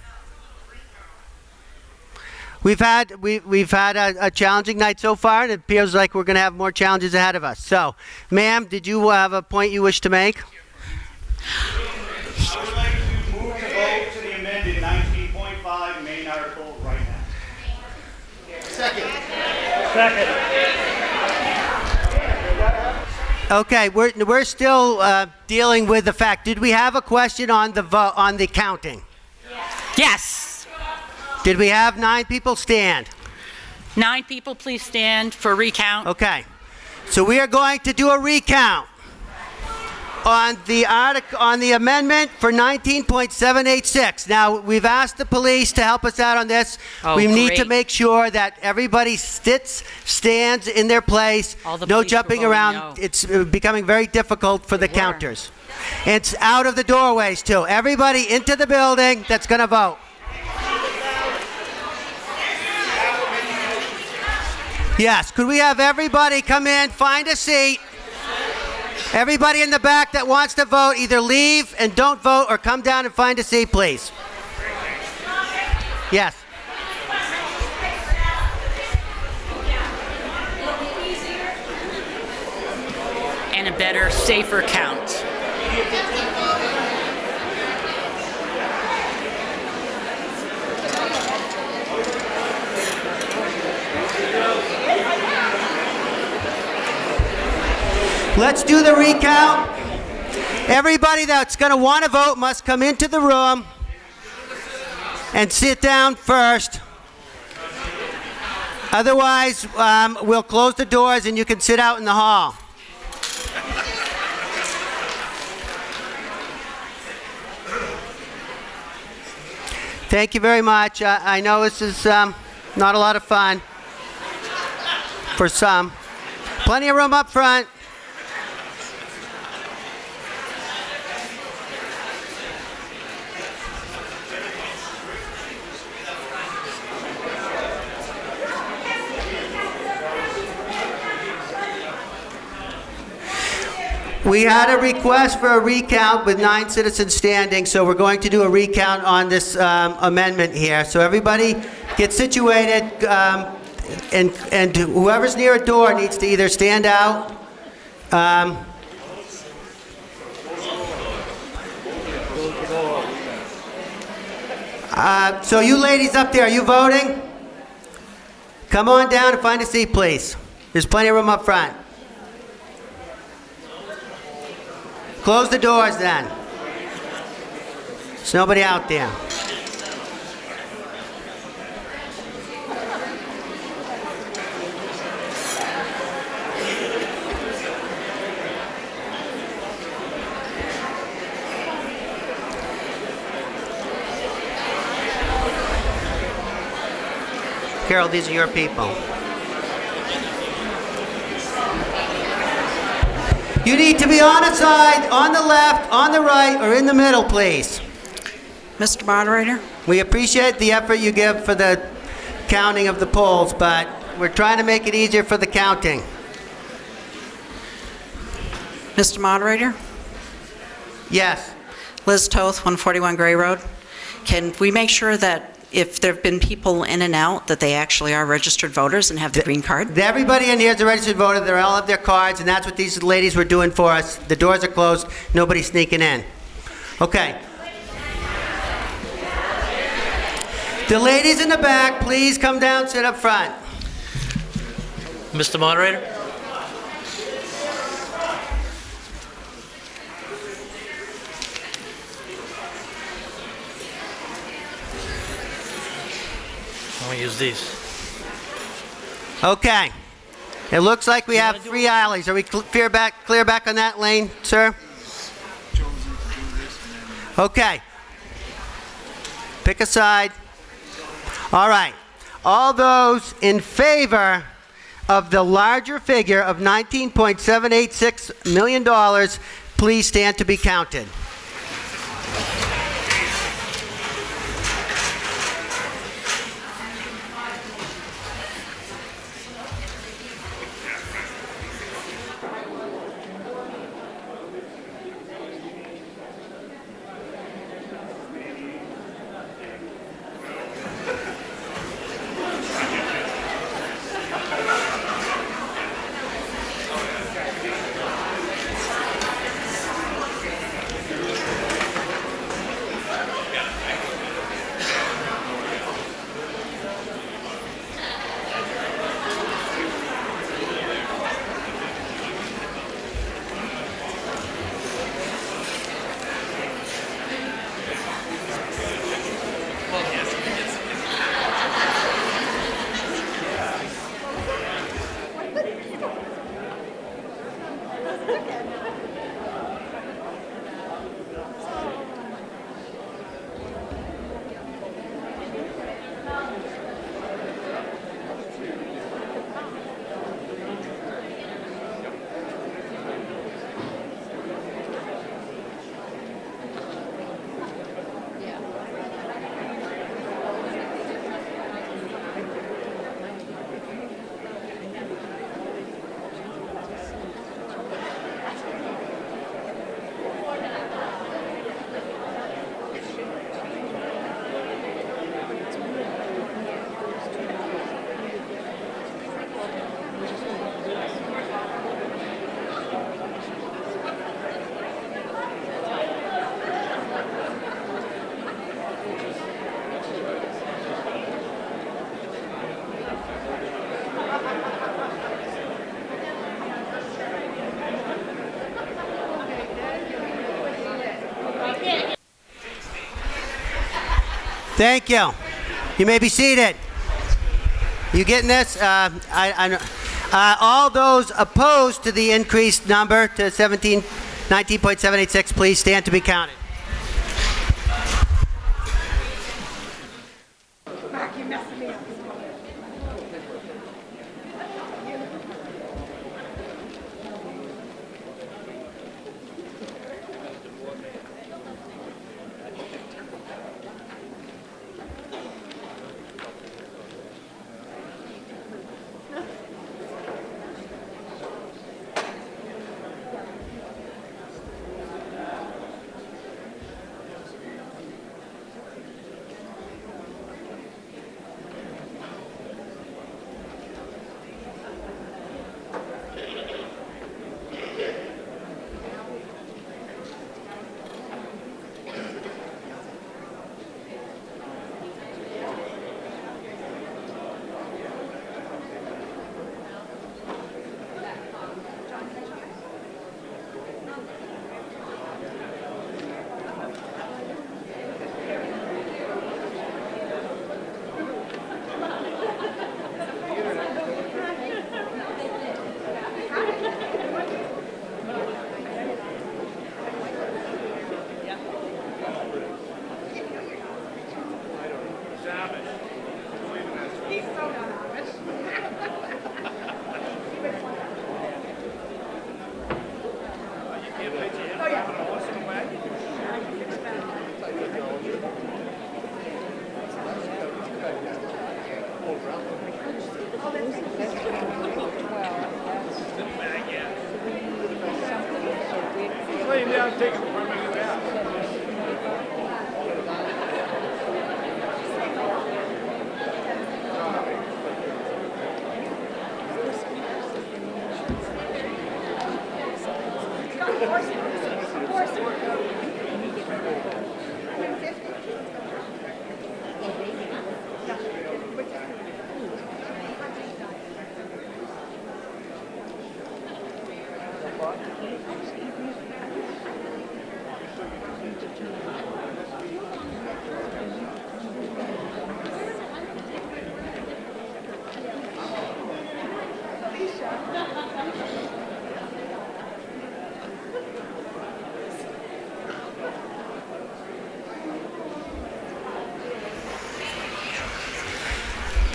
We've had a challenging night so far, and it appears like we're going to have more challenges ahead of us. So, ma'am, did you have a point you wish to make? I would like to move the vote to the amended 19.5 main article right now. Second. Second. Okay, we're still dealing with the fact. Did we have a question on the vote on the counting? Yes. Did we have 9 people stand? 9 people, please stand for recount. Okay. So we are going to do a recount on the amendment for 19.786. Now, we've asked the police to help us out on this. We need to great. make sure that everybody stands in their place. All the No police are jumping voting around. no. It's becoming very difficult for the counters. It's out of the doorways, too. Everybody into the building that's going to vote. Yes, could we have everybody come in, find a seat? Everybody in the back that wants to vote, either leave and don't vote or come down and find a seat, please. Yes. And a better, safer count. Let's do the recount. Everybody that's going to want to vote must come into the room and sit down first. Otherwise, we'll close the doors and you can sit out in the hall. Thank you very much. I know this is not a lot of fun for some. Plenty of room up front. We had a request for a recount with 9 citizens standing, so we're going to do a recount on this amendment here. So everybody get situated, and whoever's near a door needs to either stand out. So you ladies up there, are you voting? Come on down and find a seat, please. There's plenty of room up front. Close the doors then. There's nobody out there. Carol, these are your people. You need to be on a side, on the left, on the right, or in the middle, please. Mr. Moderator? We appreciate the effort you give for the counting of the polls, but we're trying to make it easier for the counting. Mr. Moderator? Yes. Liz Toth, 141 Gray Road. Can we make sure that if there have been people in and out, that they actually are registered voters and have the green card? Everybody in here is a registered voter. They all have their cards, and that's what these ladies were doing for us. The doors are closed. Nobody's sneaking in. Okay. The ladies in the back, please come down, sit up front. Mr. Moderator? I'm going to use these. Okay. It looks like we have 3 aisles. Are we clear back on that lane, sir? Okay. Pick a side. All right. All those in favor of the larger figure of $19.786 million, please stand to be counted. Thank you. You may be seated. You getting this? All those opposed to the increased number to 19.786, please stand to be counted.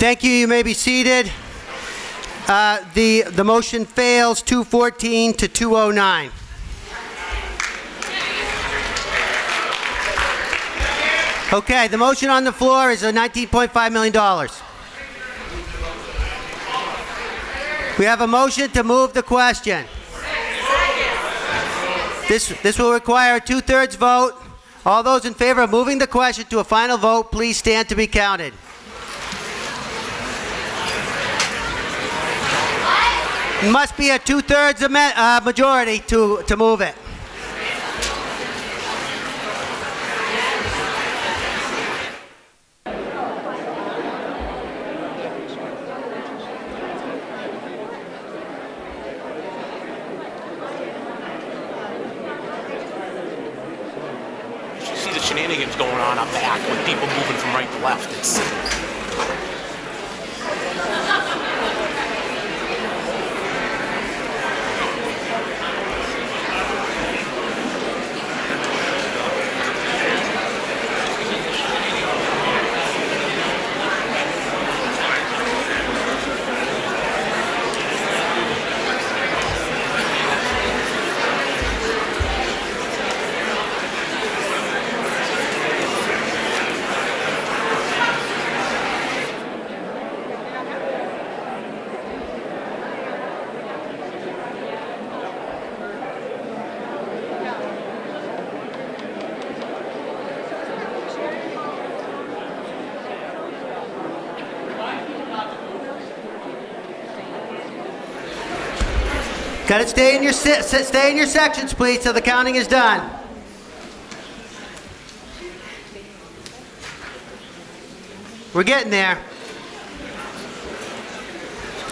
Thank you. You may be seated. The motion fails 214 to 209. Okay, the motion on the floor is a $19.5 million. We have a motion to move the question. This will require a two-thirds vote. All those in favor of moving the question to a final vote, please stand to be counted. Must be a two-thirds majority to move it. You see the shenanigans going on up back with people moving from right to left. It's Got to stay in your sections, please, till the counting is done. We're getting there.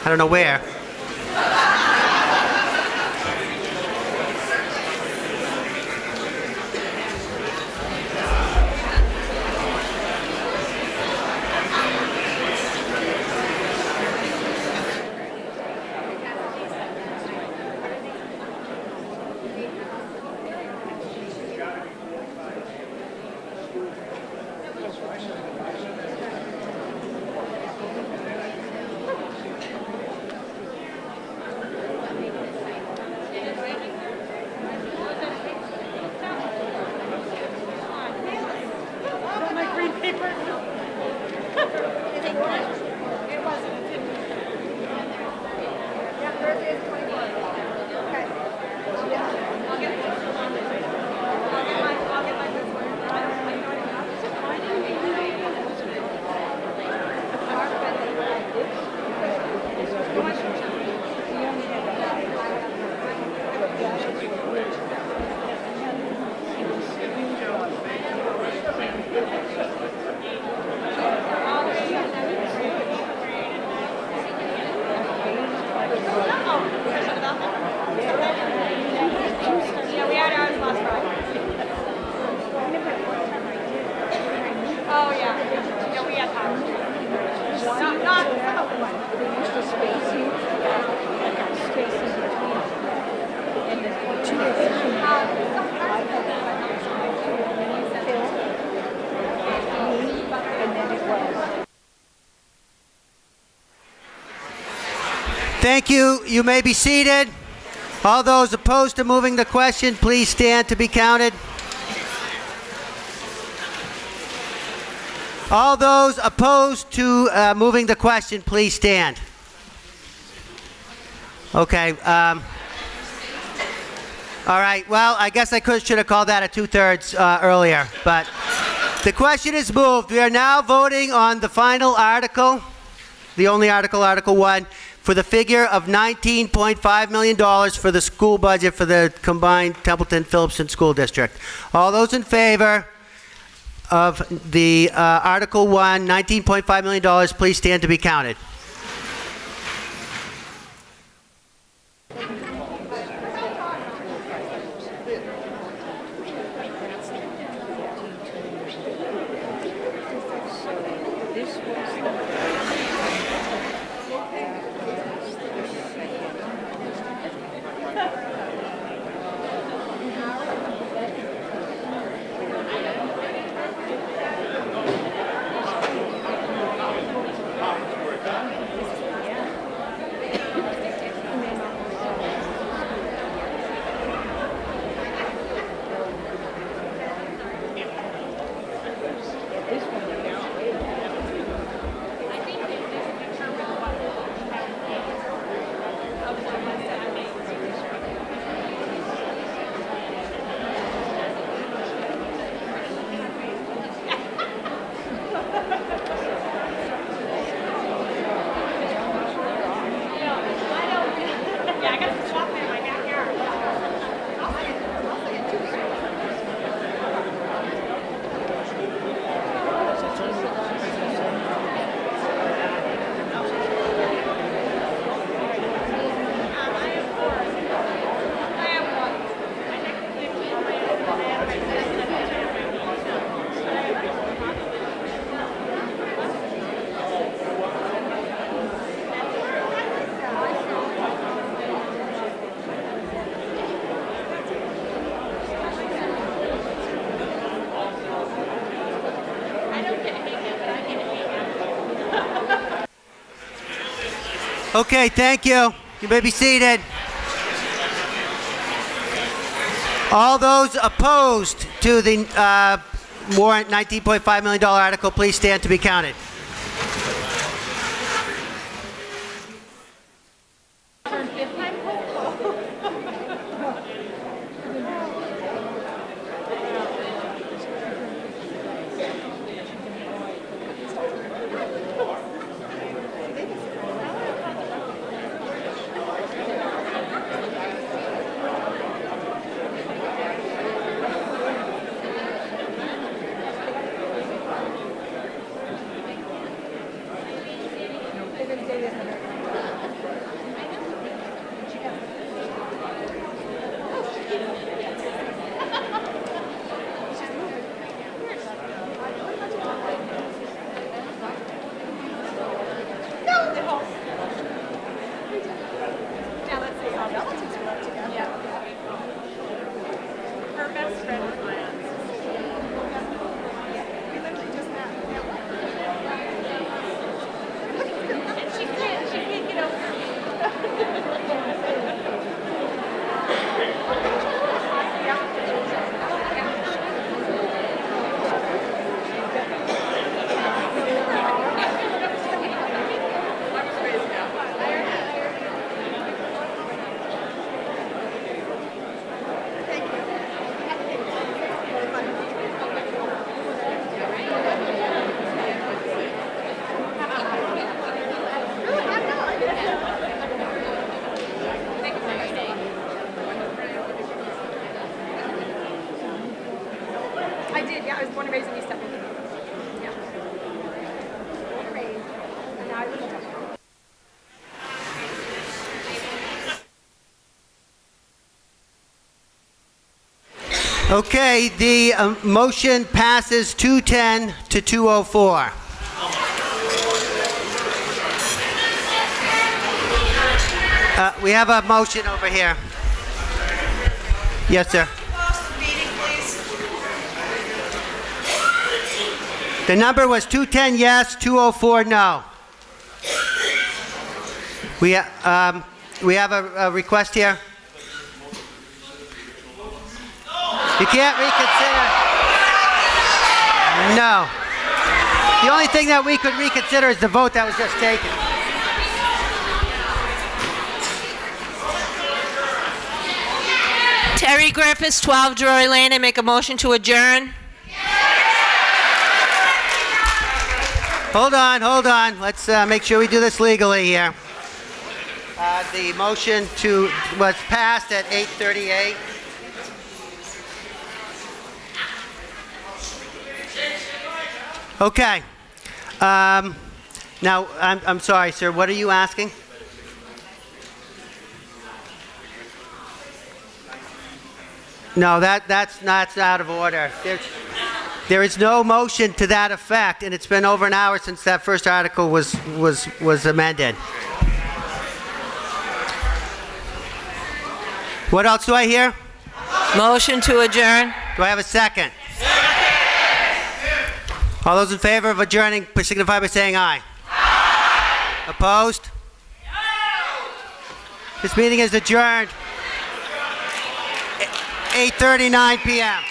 I don't know where. Thank you. You may be seated. All those opposed to moving the question, please stand to be counted. All those opposed to moving the question, please stand. Okay. All right. Well, I guess I should have called that a two-thirds earlier, but the question is moved. We are now voting on the final article, the only article, Article 1. for the figure of $19.5 million for the school budget for the combined Templeton-Phillipston School District. All those in favor of the Article 1, $19.5 million, please stand to be counted. Okay, thank you. You may be seated. All those opposed to the warrant $19.5 million article, please stand to be counted. Okay, the motion passes 210 to 204. We have a motion over here. Yes, sir. The number was 210 yes, 204 no. We have a request here. You can't reconsider. No. The only thing that we could reconsider is the vote that was just taken. Terry Griffiths, 12 Drury Lane. I make a motion to adjourn. Hold on. Let's make sure we do this legally here. The motion was passed at 8:38. Okay. Now, I'm sorry, sir, what are you asking? No, that's out of order. There is no motion to that effect, and it's been over an hour since that first article was amended. What else do I hear? Motion to adjourn. Do I have a second? All those in favor of adjourning, please signify by saying aye. Aye. Opposed? No. This meeting is adjourned. 8:39 p.m.